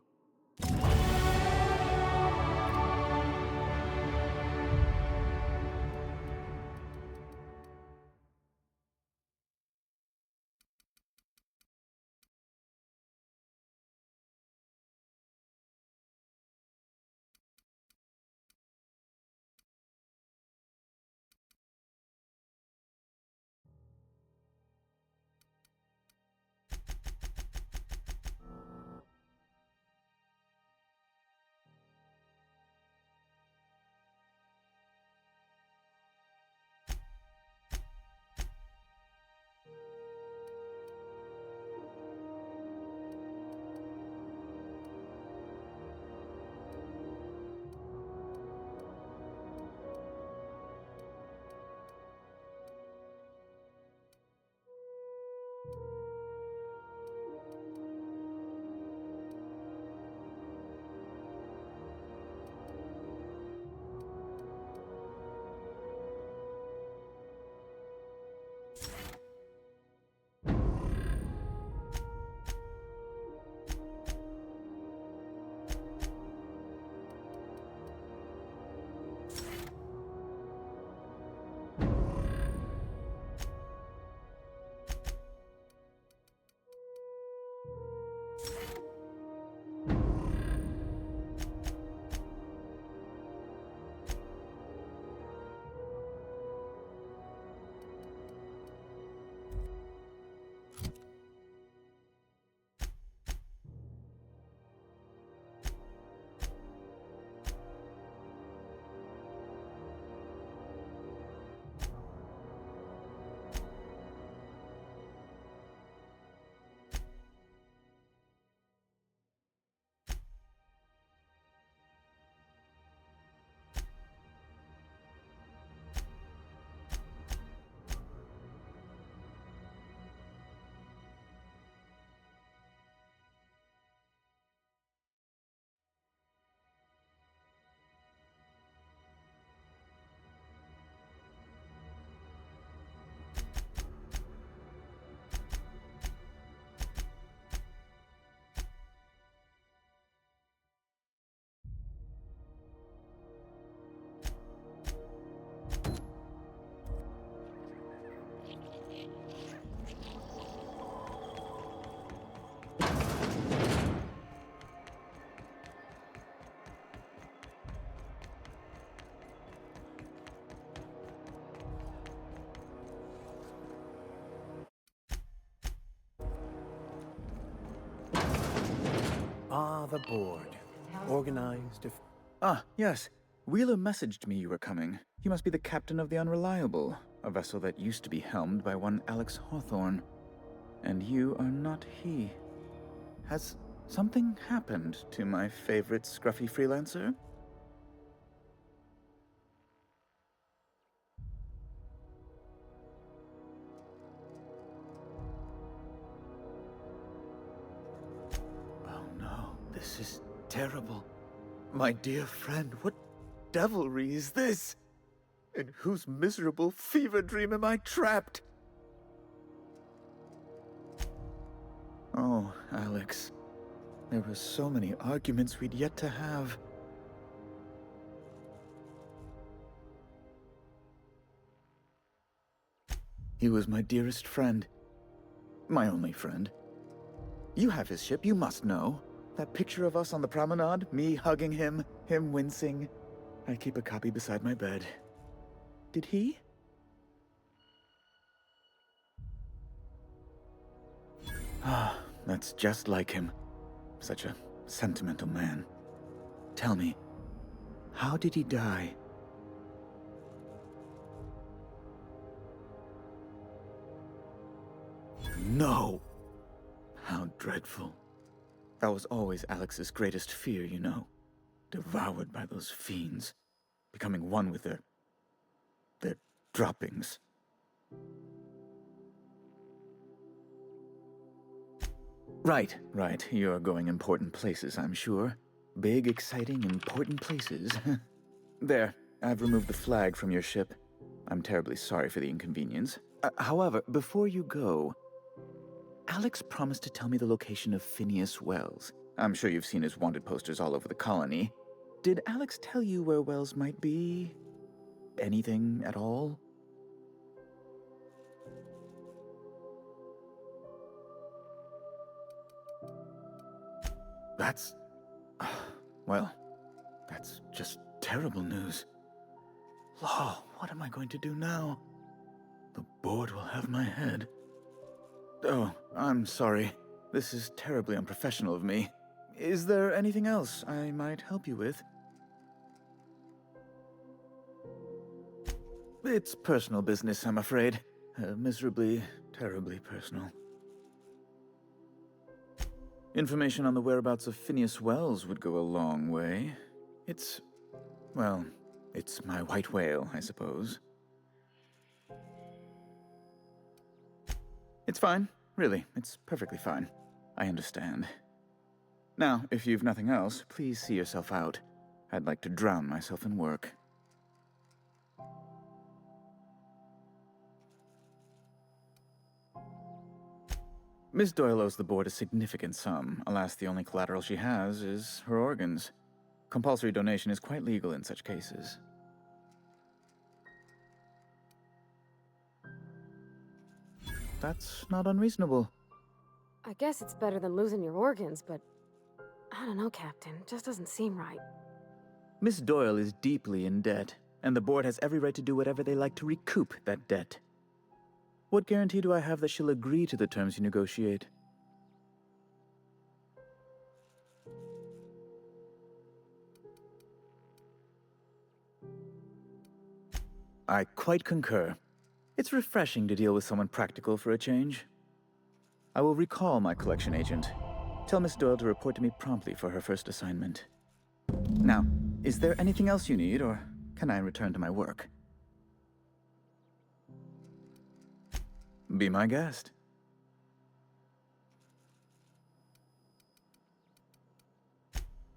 the board. Organized, if... Ah, yes. Wheeler messaged me you were coming. He must be the captain of the Unreliable, a vessel that used to be helmed by one Alex Hawthorne. And you are not he. Has something happened to my favorite scruffy freelancer? Oh no, this is terrible. My dear friend, what devilry is this? In whose miserable fever dream am I trapped? Oh, Alex. There were so many arguments we'd yet to have. He was my dearest friend. My only friend. You have his ship, you must know. That picture of us on the promenade, me hugging him, him wincing. I keep a copy beside my bed. Did he? Ah, that's just like him. Such a sentimental man. Tell me, how did he die? No! How dreadful. That was always Alex's greatest fear, you know. Devoured by those fiends. Becoming one with their droppings. Right. You're going important places, I'm sure. Big, exciting, important places. There, I've removed the flag from your ship. I'm terribly sorry for the inconvenience. However, before you go, Alex promised to tell me the location of Phineas Wells. I'm sure you've seen his wanted posters all over the colony. Did Alex tell you where Wells might be? Anything at all? That's... well, that's just terrible news. Law, what am I going to do now? The board will have my head. Oh, I'm sorry. This is terribly unprofessional of me. Is there anything else I might help you with? It's personal business, I'm afraid. Miserably, terribly personal. Information on the whereabouts of Phineas Wells would go a long way. It's my white whale, I suppose. It's fine. Really, it's perfectly fine. I understand. Now, if you've nothing else, please see yourself out. I'd like to drown myself in work. Miss Doyle owes the board a significant sum. Alas, the only collateral she has is her organs. Compulsory donation is quite legal in such cases. That's not unreasonable. I guess it's better than losing your organs, but I don't know, Captain. It just doesn't seem right. Miss Doyle is deeply in debt, and the board has every right to do whatever they like to recoup that debt. What guarantee do I have that she'll agree to the terms you negotiate? I quite concur. It's refreshing to deal with someone practical for a change. I will recall my collection agent. Tell Miss Doyle to report to me promptly for her first assignment. Now, is there anything else you need, or can I return to my work? Be my guest.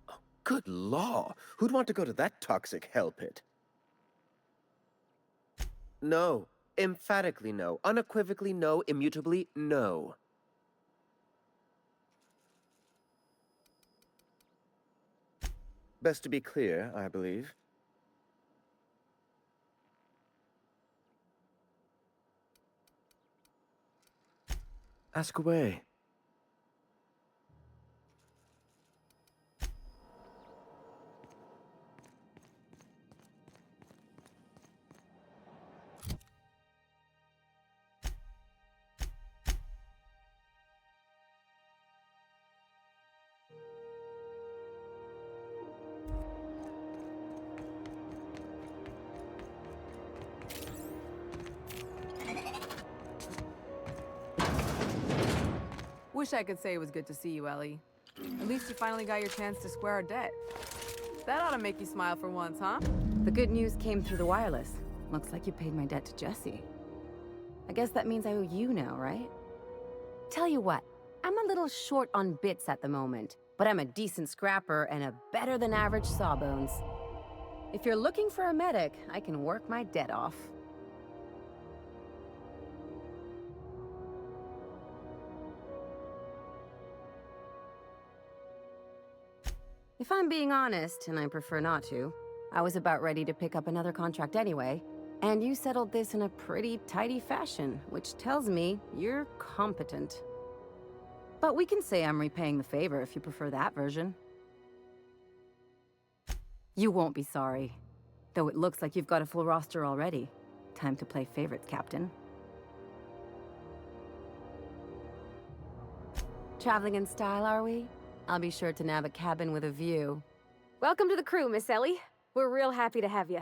Oh, good law! Who'd want to go to that toxic hell pit? No. Emphatically no. Unequivocally no. Immutably no. Best to be clear, I believe. Ask away. Wish I could say it was good to see you, Ellie. At least you finally got your chance to square our debt. That ought to make you smile for once, huh? The good news came through the wireless. Looks like you paid my debt to Jesse. I guess that means I owe you now, right? Tell you what, I'm a little short on bits at the moment, but I'm a decent scrapper and a better-than-average sawbones. If you're looking for a medic, I can work my debt off. If I'm being honest, and I prefer not to, I was about ready to pick up another contract anyway, and you settled this in a pretty tidy fashion, which tells me you're competent. But we can say I'm repaying the favor if you prefer that version. You won't be sorry. Though it looks like you've got a full roster already. Time to play favorites, Captain. Traveling in style, are we? I'll be sure to nab a cabin with a view. Welcome to the crew, Miss Ellie. We're real happy to have you.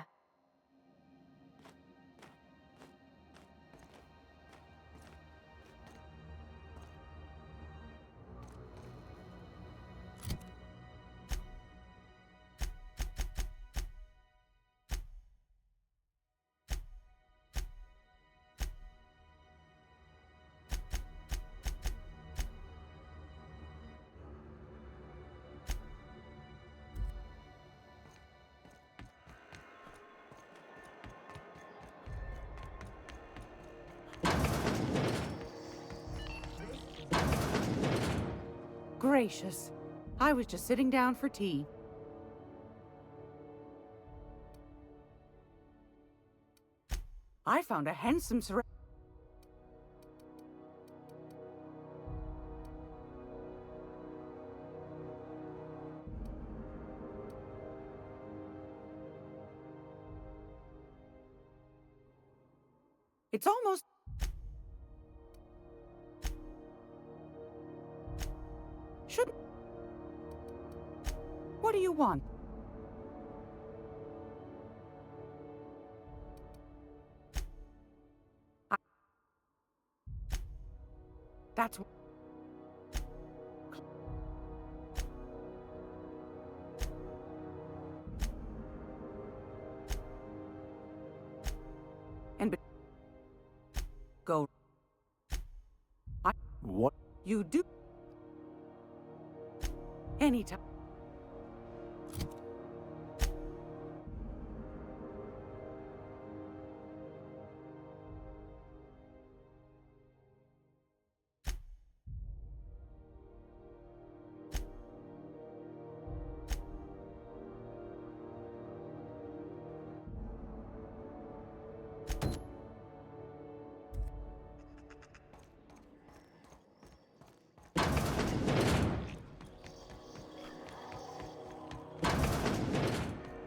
Gracious. I was just sitting down for tea. I found a handsome It's almost... Should... What do you want? That's... And... Go... What? You do... Anytime.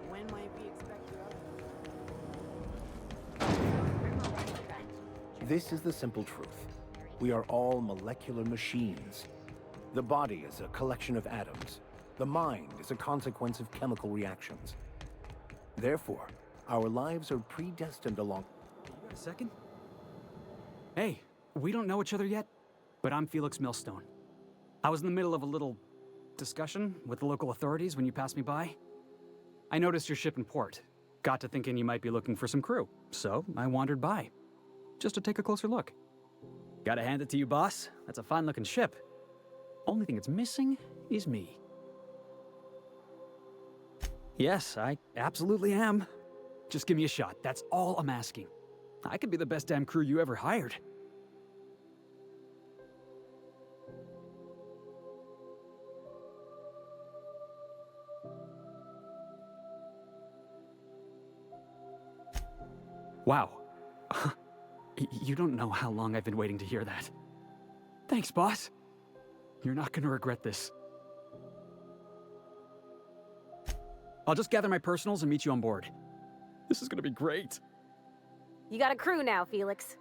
When might we expect your... This is the simple truth. We are all molecular machines. The body is a collection of atoms. The mind is a consequence of chemical reactions. Therefore, our lives are predestined along... You got a second? Hey, we don't know each other yet, but I'm Felix Millstone. I was in the middle of a little discussion with the local authorities when you passed me by. I noticed your ship in port. Got to thinking you might be looking for some crew, so I wandered by, just to take a closer look. Gotta hand it to you, boss. That's a fine-looking ship. Only thing it's missing is me. Yes, I absolutely am. Just give me a shot. That's all I'm asking. I could be the best damn crew you ever hired. Wow. You don't know how long I've been waiting to hear that. Thanks, boss. You're not gonna regret this. I'll just gather my personals and meet you on board. This is gonna be great. You got a crew now, Felix.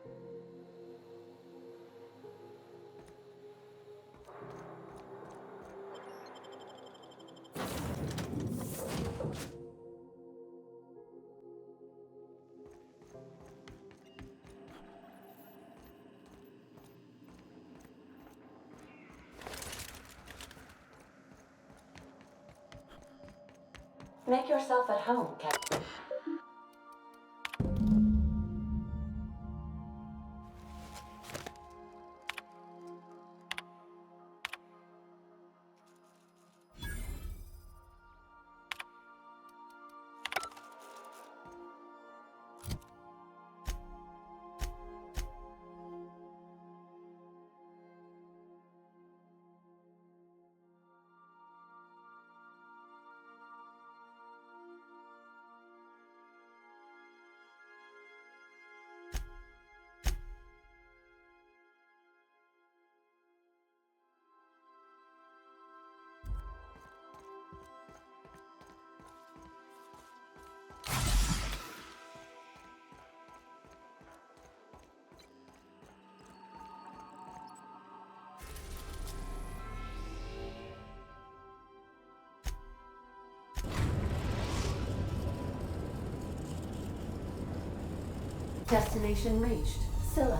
Make yourself at home, Captain. Destination reached. Scylla.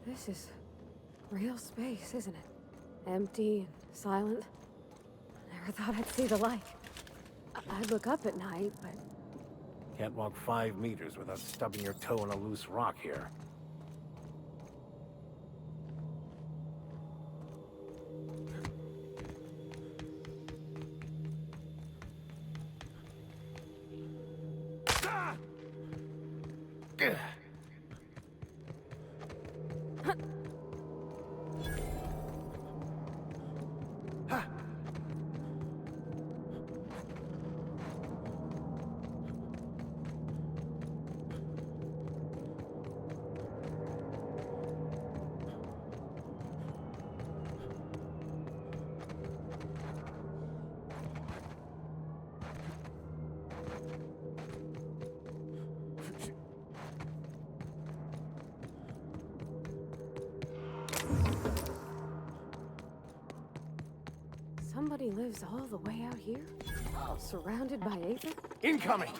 This is real space, isn't it? Empty and silent. Never thought I'd see the like. I'd look up at night, but... Can't walk 5 meters without stubbing your toe on a loose rock here. Somebody lives all the way out here? Surrounded by Aether? Incoming!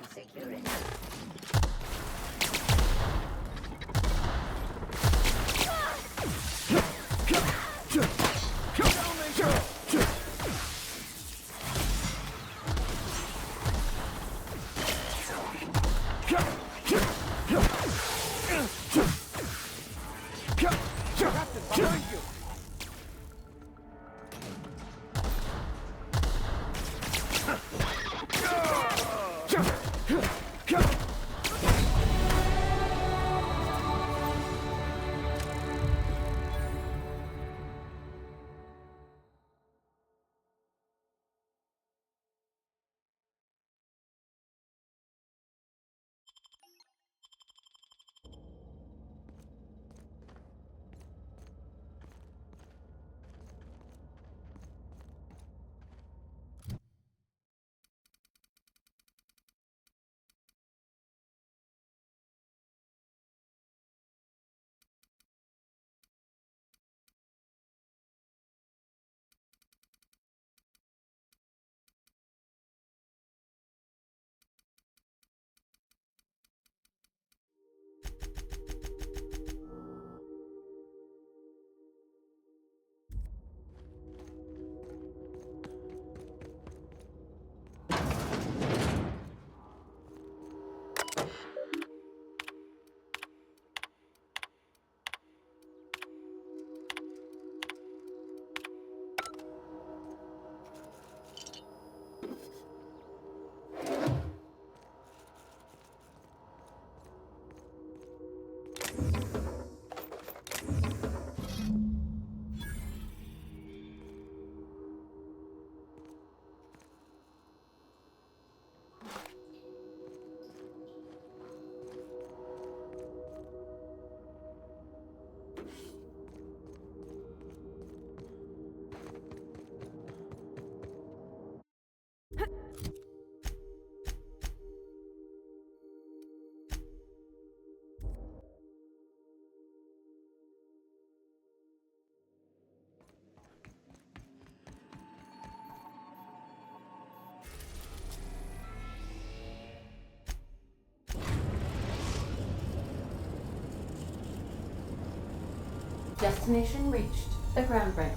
Destination reached. The Groundbreaker.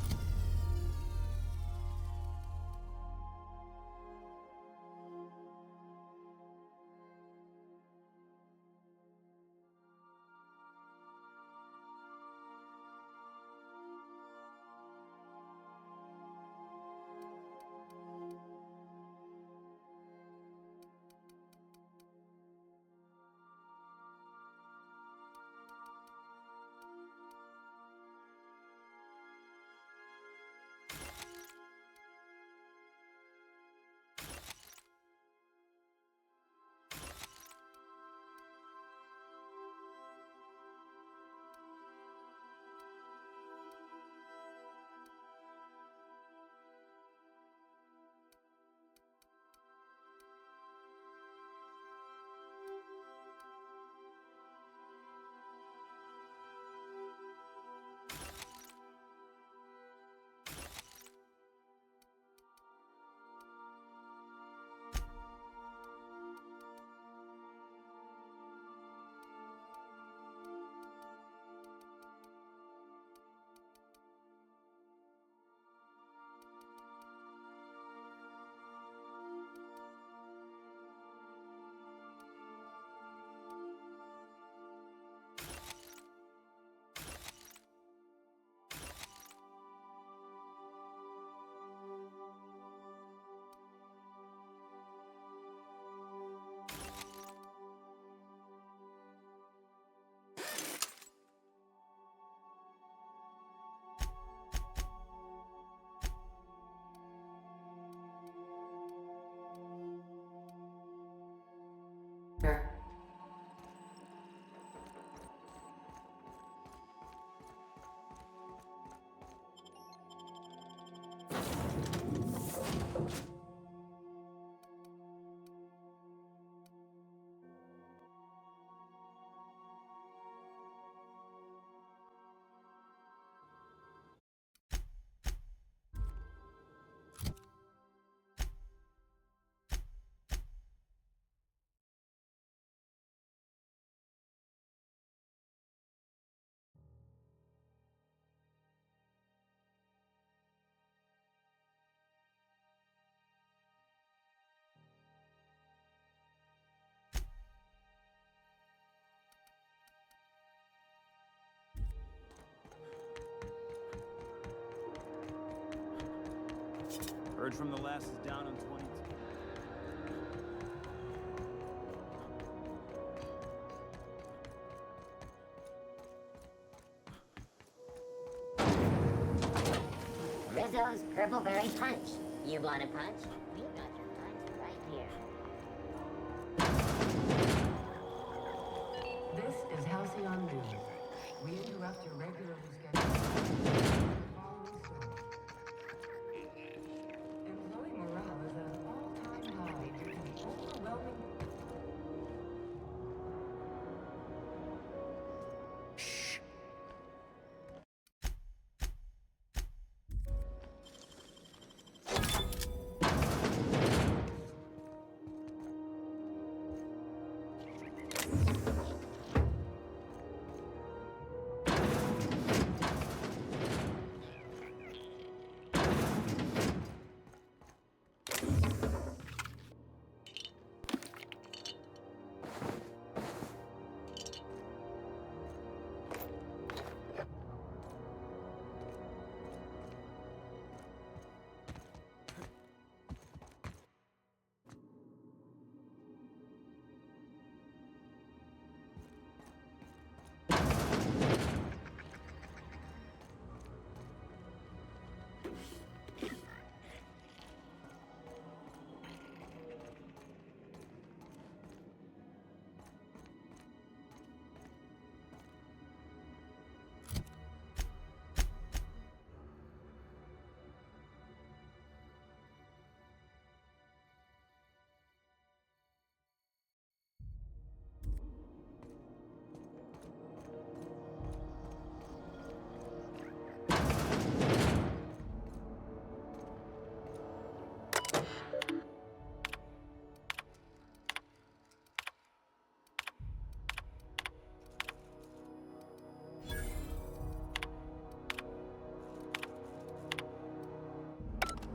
Heard from the last is down on 22. Rizzo's Purple Berry Punch. You want a punch? We've got your punch right here. This is Halcyon News. We interrupt your regularly scheduled following story. Employee morale is at an all-time high due to the overwhelming...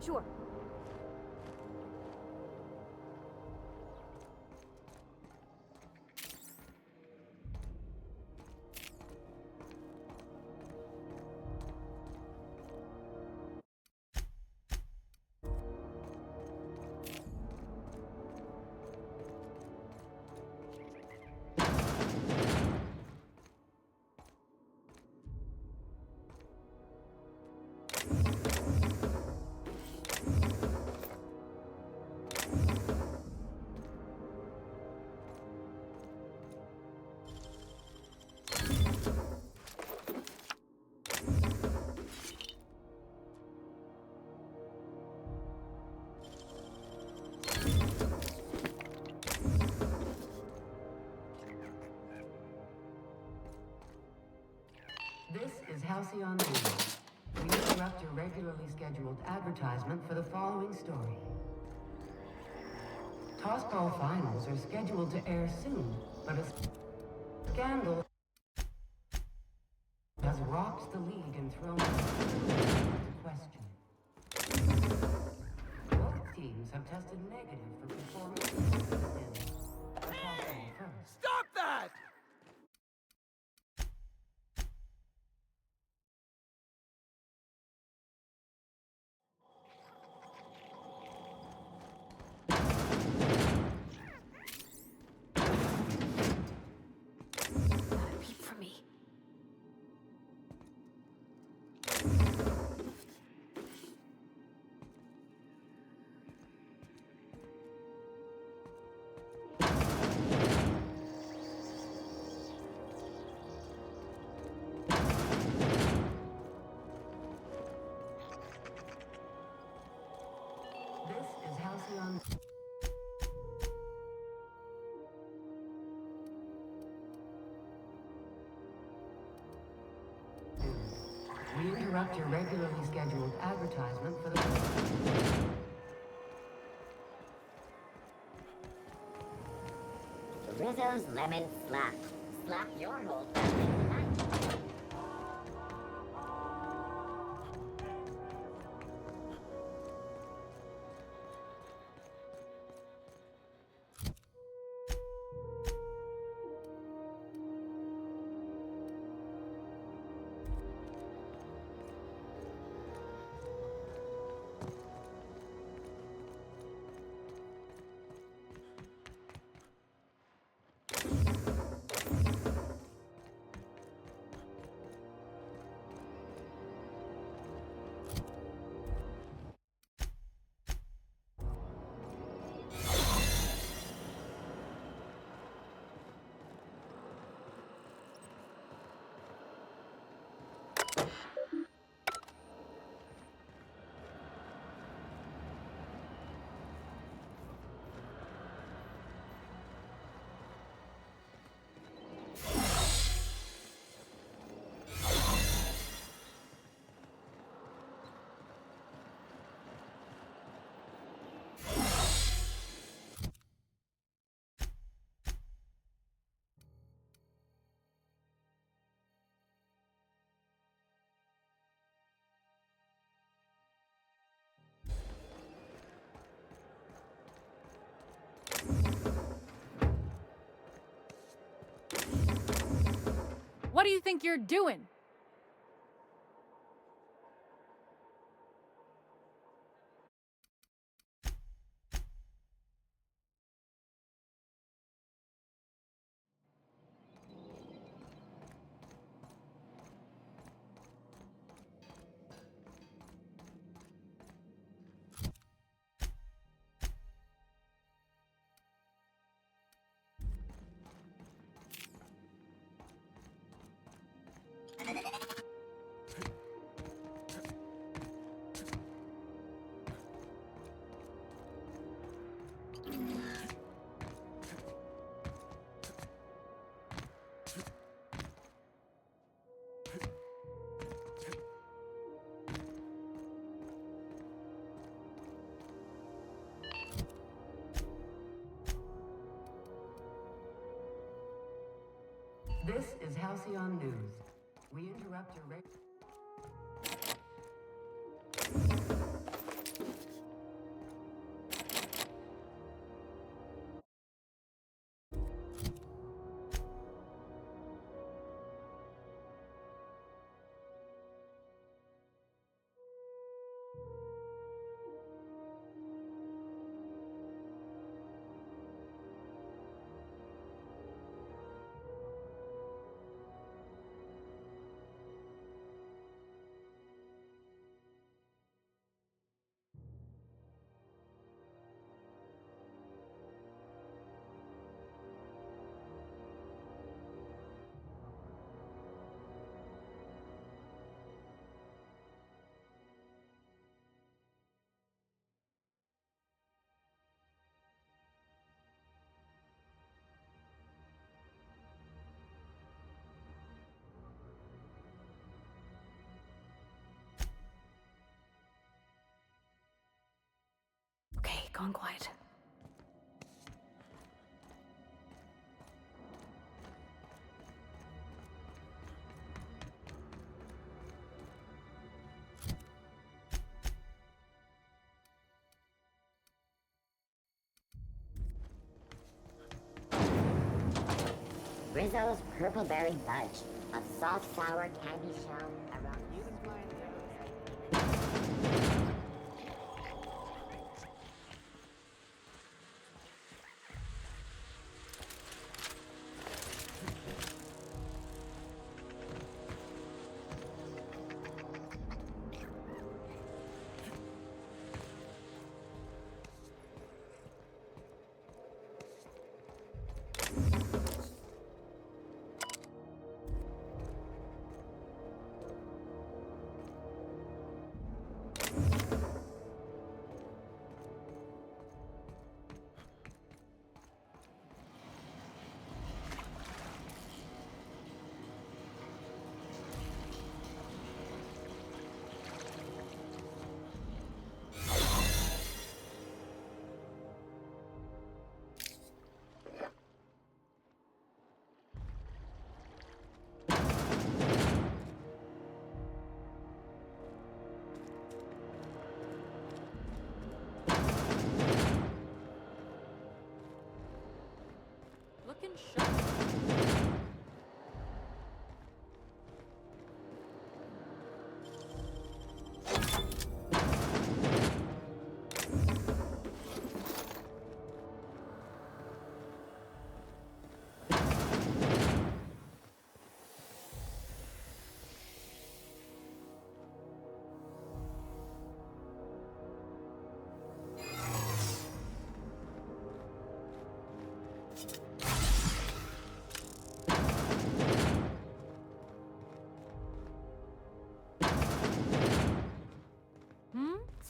Sure. This is Halcyon News. We interrupt your regularly scheduled advertisement for the following story. Tossball finals are scheduled to air soon, but a scandal has rocked the league and thrown into question. Both teams have tested negative for performance. Stop that! Not a peep for me. This is Halcyon. We interrupt your regularly scheduled advertisement for the... Rizzo's Lemon Slap. Slap your whole family tonight. What do you think you're doing? This is Halcyon News. We interrupt your gone quiet. Rizzo's Purple Berry Fudge, a soft sour candy shell around. You can find Looking sharp.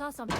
Saw something.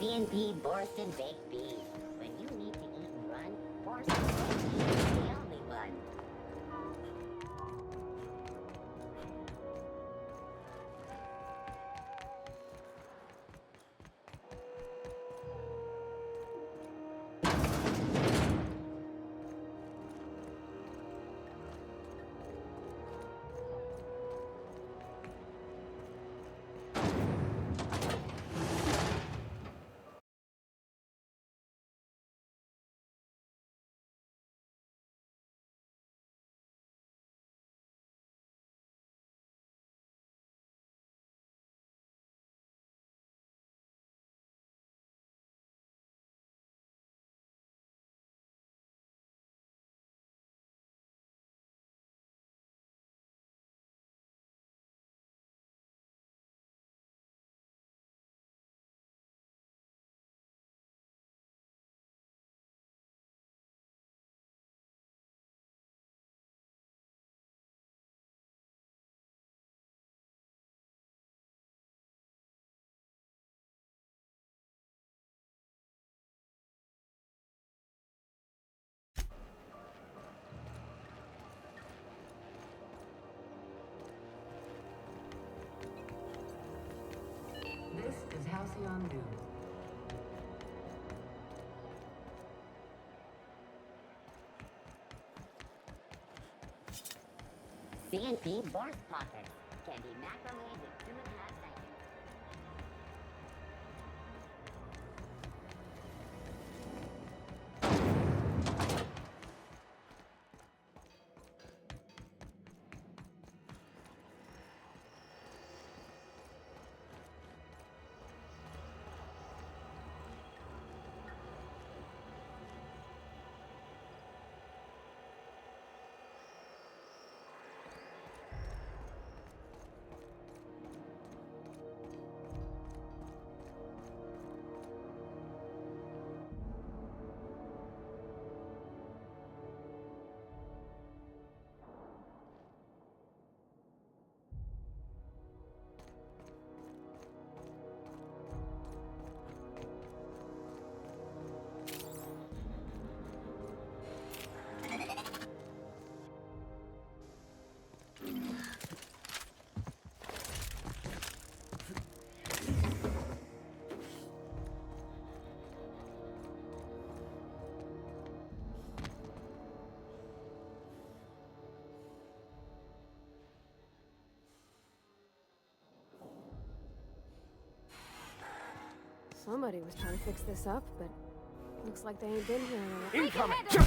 C&P Borston Baked Beef. When you need to eat and run, Borston Baked Beef is the only one. This is Halcyon News. C&P Borst Pockets can be macrometed in 2.5 seconds. Somebody was trying to fix this up, but looks like they ain't been here in a while. Incoming! This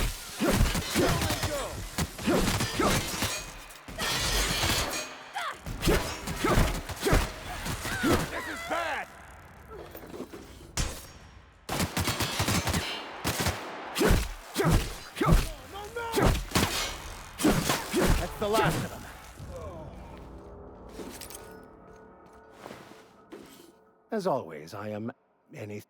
is bad! That's the last of them. As always, I am any...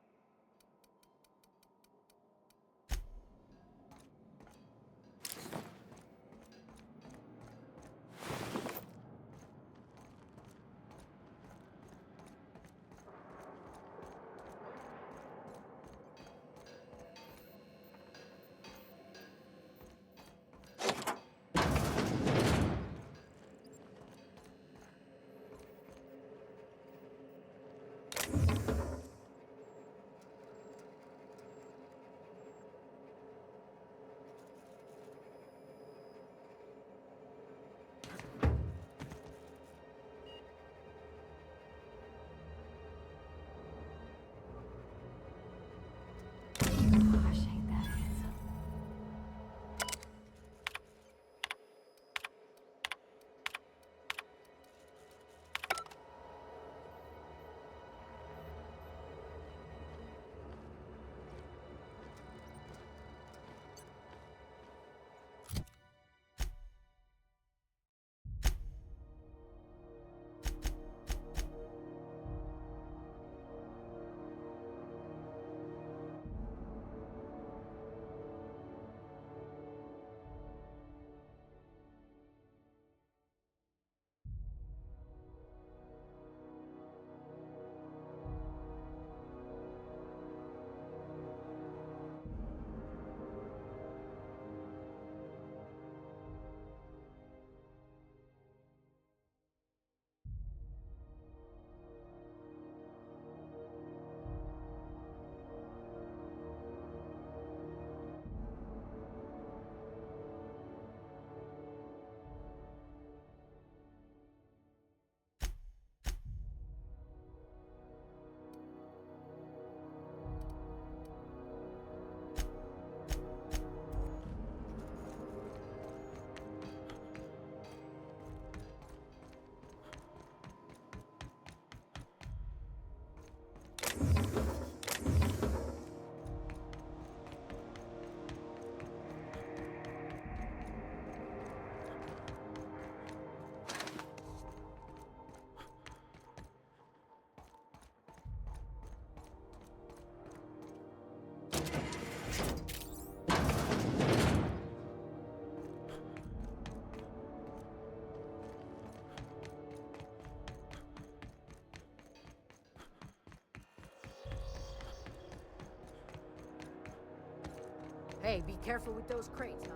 Hey, be careful with those crates, huh?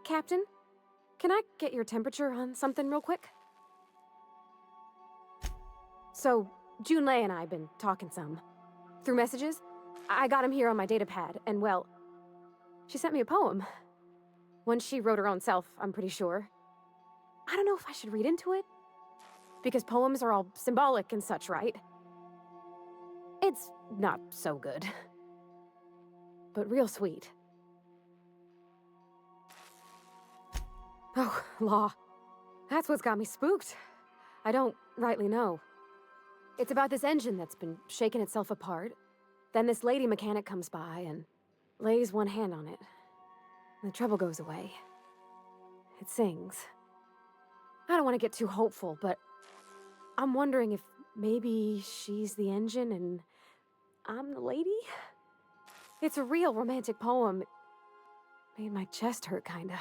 Captain, can I get your temperature on something real quick? So, Junlei and I have been talking some. Through messages, I got him here on my datapad, and well, she sent me a poem. One she wrote her own self, I'm pretty sure. I don't know if I should read into it, because poems are all symbolic and such, right? It's not so good, but real sweet. Oh, law. That's what's got me spooked. I don't rightly know. It's about this engine that's been shaking itself apart. Then this lady mechanic comes by and lays one hand on it. The trouble goes away. It sings. I don't want to get too hopeful, but I'm wondering if maybe she's the engine and I'm the lady? It's a real romantic poem. It made my chest hurt, kinda.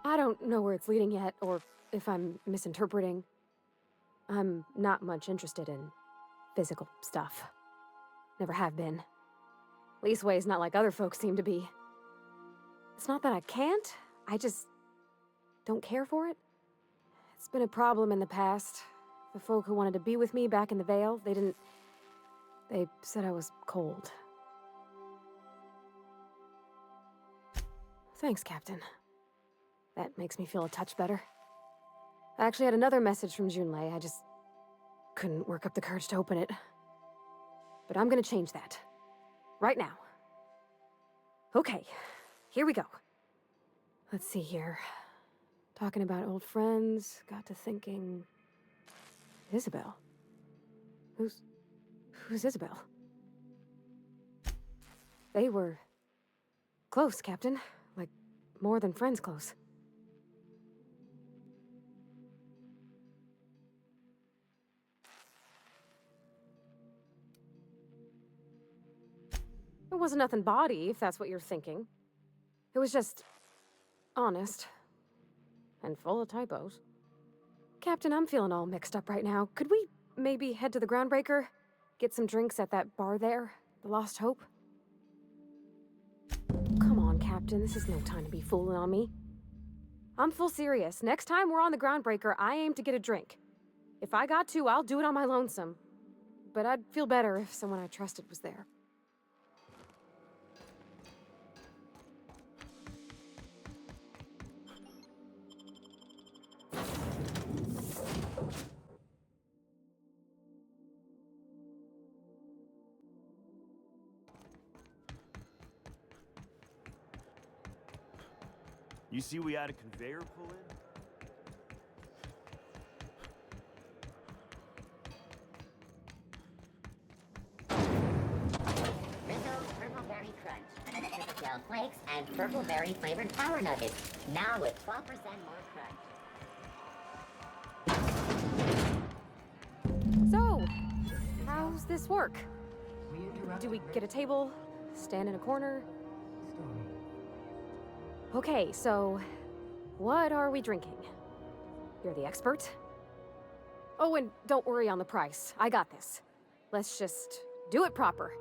I don't know where it's leading yet, or if I'm misinterpreting. I'm not much interested in physical stuff. Never have been. Leastways, not like other folks seem to be. It's not that I can't, I just don't care for it. It's been a problem in the past. The folk who wanted to be with me back in the Vale, they said I was cold. Thanks, Captain. That makes me feel a touch better. I actually had another message from Junlei. I just couldn't work up the courage to open it. But I'm gonna change that. Right now. Okay, here we go. Let's see here. Talking about old friends, got to thinking... Isabel? Who's Isabel? They were... close, Captain. Like, more than friends close. It wasn't nothing bawdy, if that's what you're thinking. It was just... honest. And full of typos. Captain, I'm feeling all mixed up right now. Could we maybe head to the Groundbreaker? Get some drinks at that bar there? The Lost Hope? Come on, Captain. This is no time to be fooling on me. I'm full serious. Next time we're on the Groundbreaker, I aim to get a drink. If I got to, I'll do it on my lonesome. But I'd feel better if someone I trusted was there. You see we had a conveyor pull in? Rizzo's Purple Berry Crunch. Triple flakes and purple berry flavored power nuggets. Now with 12% more crunch. So, how's this work? Do we get a table? Stand in a corner? Okay, so what are we drinking? You're the expert? Oh, and don't worry on the price. I got this. Let's just do it proper.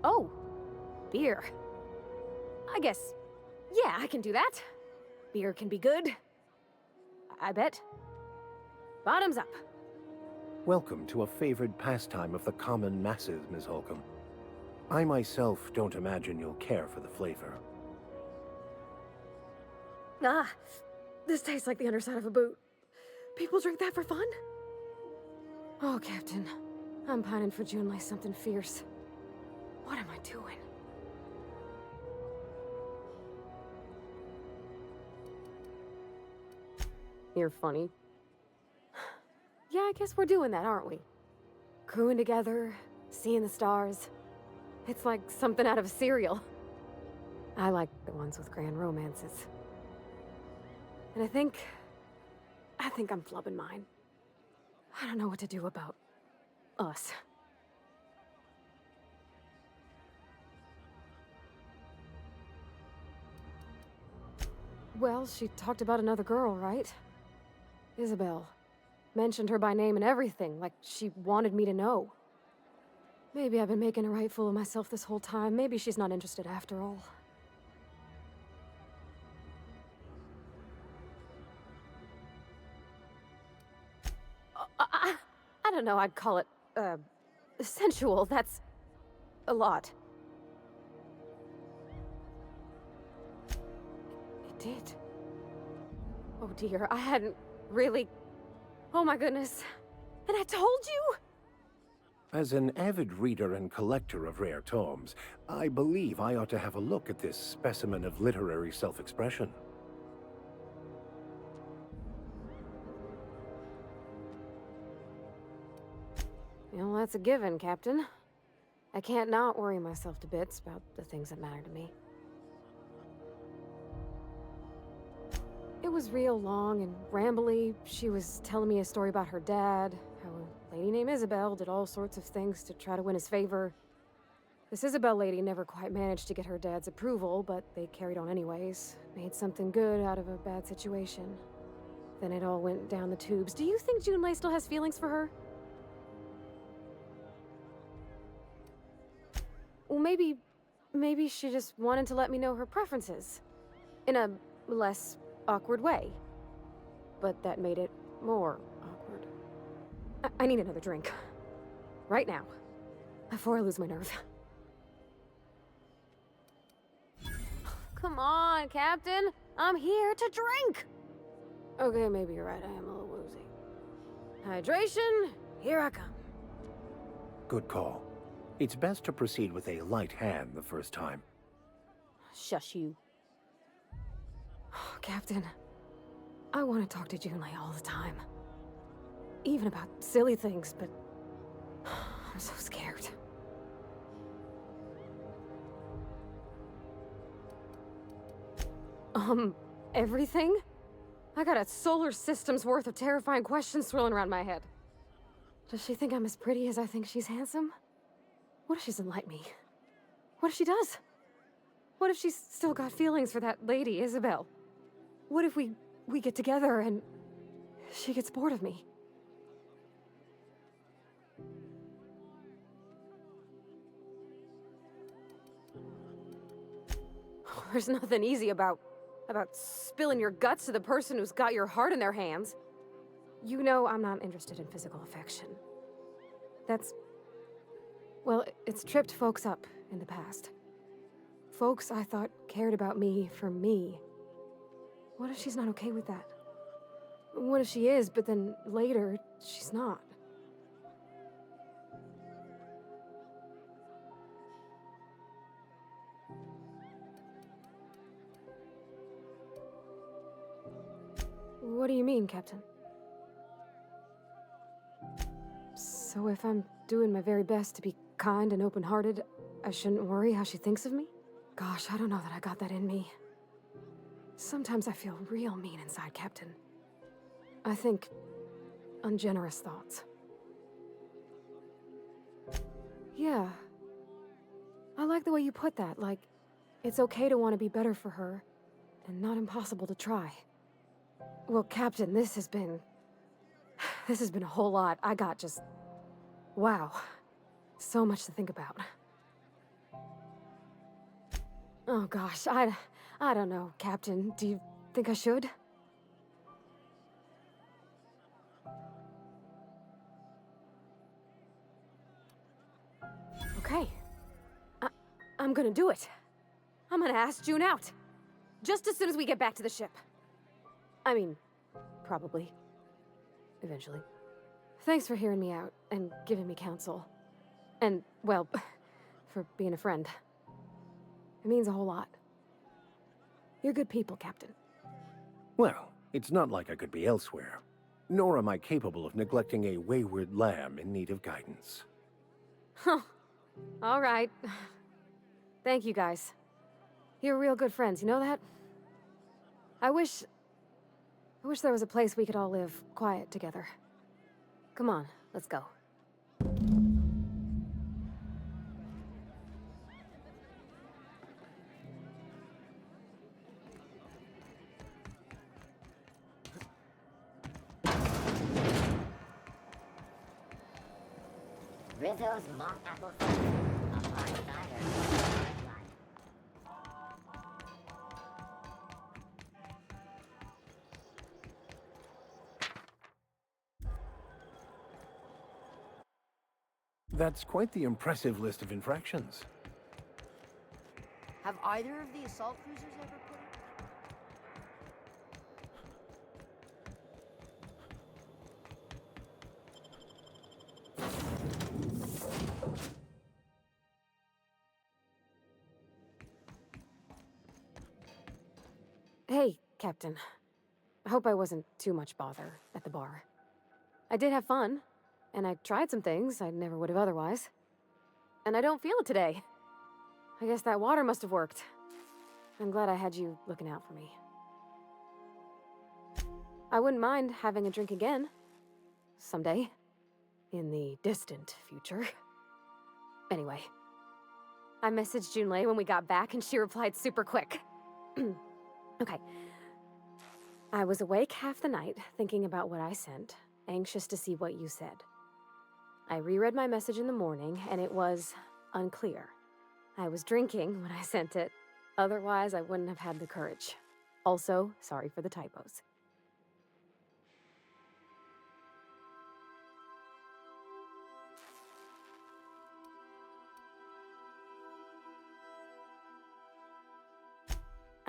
Oh, beer. I guess, yeah, I can do that. Beer can be good. I bet. Bottoms up. Welcome to a favored pastime of the common masses, Ms. Holcomb. I myself don't imagine you'll care for the flavor. Ah, this tastes like the underside of a boot. People drink that for fun? Oh, Captain, I'm pining for June like something fierce. What am I doing? You're funny. Yeah, I guess we're doing that, aren't we? Crewing together, seeing the stars. It's like something out of a serial. I like the ones with grand romances. And I think I'm flubbing mine. I don't know what to do about us. Well, she talked about another girl, right? Isabel. Mentioned her by name and everything, like she wanted me to know. Maybe I've been making a right fool of myself this whole time. Maybe she's not interested after all. I don't know, I'd call it, sensual. That's a lot. It did. Oh dear, I hadn't really... Oh my goodness. And I told you? As an avid reader and collector of rare tomes, I believe I ought to have a look at this specimen of literary self-expression. Well, that's a given, Captain. I can't not worry myself to bits about the things that matter to me. It was real long and rambly. She was telling me a story about her dad, how a lady named Isabel did all sorts of things to try to win his favor. This Isabel lady never quite managed to get her dad's approval, but they carried on anyways. Made something good out of a bad situation. Then it all went down the tubes. Do you think Junlei still has feelings for her? Well, maybe she just wanted to let me know her preferences. In a less awkward way. But that made it more awkward. I need another drink. Right now. Before I lose my nerve. Come on, Captain. I'm here to drink. Okay, maybe you're right. I am a little woozy. Hydration, here I come. Good call. It's best to proceed with a light hand the first time. Shush you. Captain, I want to talk to Junlei all the time. Even about silly things, but I'm so scared. Everything? I got a solar system's worth of terrifying questions swirling around my head. Does she think I'm as pretty as I think she's handsome? What if she doesn't like me? What if she does? What if she's still got feelings for that lady, Isabel? What if we get together and she gets bored of me? There's nothing easy about spilling your guts to the person who's got your heart in their hands. You know I'm not interested in physical affection. Well, it's tripped folks up in the past. Folks I thought cared about me for me. What if she's not okay with that? What if she is, but then later, she's not? What do you mean, Captain? So if I'm doing my very best to be kind and open-hearted, I shouldn't worry how she thinks of me? Gosh, I don't know that I got that in me. Sometimes I feel real mean inside, Captain. I think ungenerous thoughts. Yeah. I like the way you put that, like, it's okay to want to be better for her, and not impossible to try. Well, Captain, this has been a whole lot. I got just... Wow. So much to think about. Oh gosh, I don't know, Captain. Do you think I should? Okay. I'm gonna do it. I'm gonna ask June out. Just as soon as we get back to the ship. I mean, probably. Eventually. Thanks for hearing me out and giving me counsel. And, well, for being a friend. It means a whole lot. You're good people, Captain. Well, it's not like I could be elsewhere. Nor am I capable of neglecting a wayward lamb in need of guidance. Huh. All right. Thank you, guys. You're real good friends, you know that? I wish there was a place we could all live quiet together. Come on, let's go. Rizzo's mock apple cider. A hard cider. That's quite the impressive list of infractions. Have either of the assault cruisers ever put Hey, Captain. I hope I wasn't too much bother at the bar. I did have fun, and I tried some things I never would have otherwise. And I don't feel it today. I guess that water must have worked. I'm glad I had you looking out for me. I wouldn't mind having a drink again. Someday. In the distant future. Anyway. I messaged Junlei when we got back and she replied super quick. Okay. I was awake half the night, thinking about what I sent, anxious to see what you said. I reread my message in the morning, and it was unclear. I was drinking when I sent it. Otherwise, I wouldn't have had the courage. Also, sorry for the typos.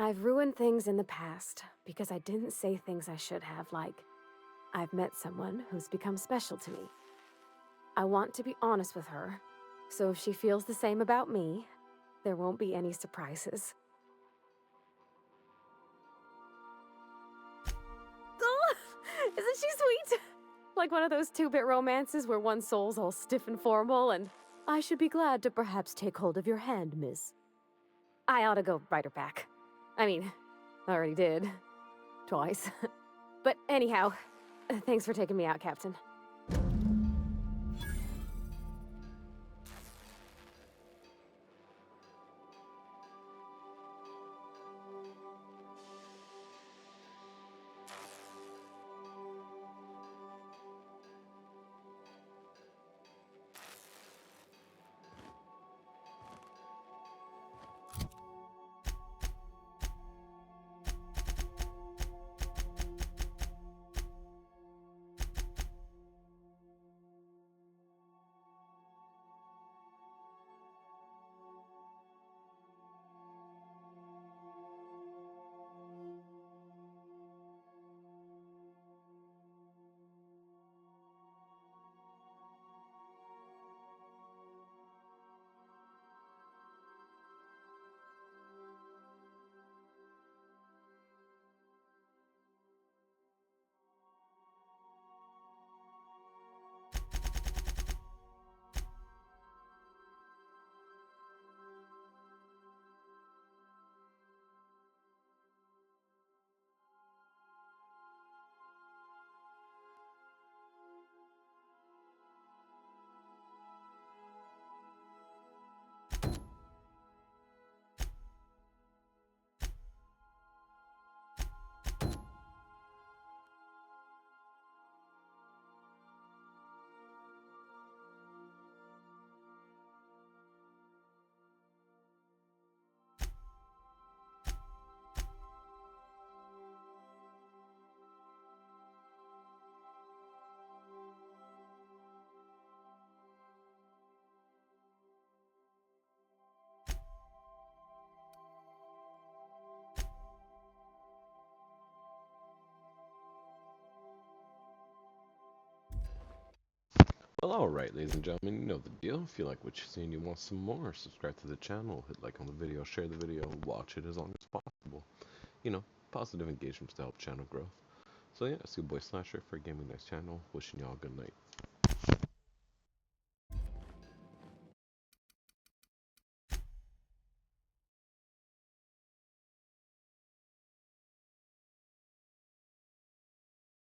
I've ruined things in the past because I didn't say things I should have, like, I've met someone who's become special to me. I want to be honest with her, so if she feels the same about me, there won't be any surprises. Oh, isn't she sweet? Like one of those two-bit romances where one soul's all stiff and formal and, I should be glad to perhaps take hold of your hand, miss. I ought to go write her back. I mean, I already did. Twice. But anyhow, thanks for taking me out, Captain. Well, alright, ladies and gentlemen, you know the deal. If you like what you're seeing, you want some more, subscribe to the channel, hit like on the video, share the video, watch it as long as possible. You know, positive engagements to help channel growth. So yeah, it's your boy Slasher for Gaming Nice Channel, wishing y'all a good night.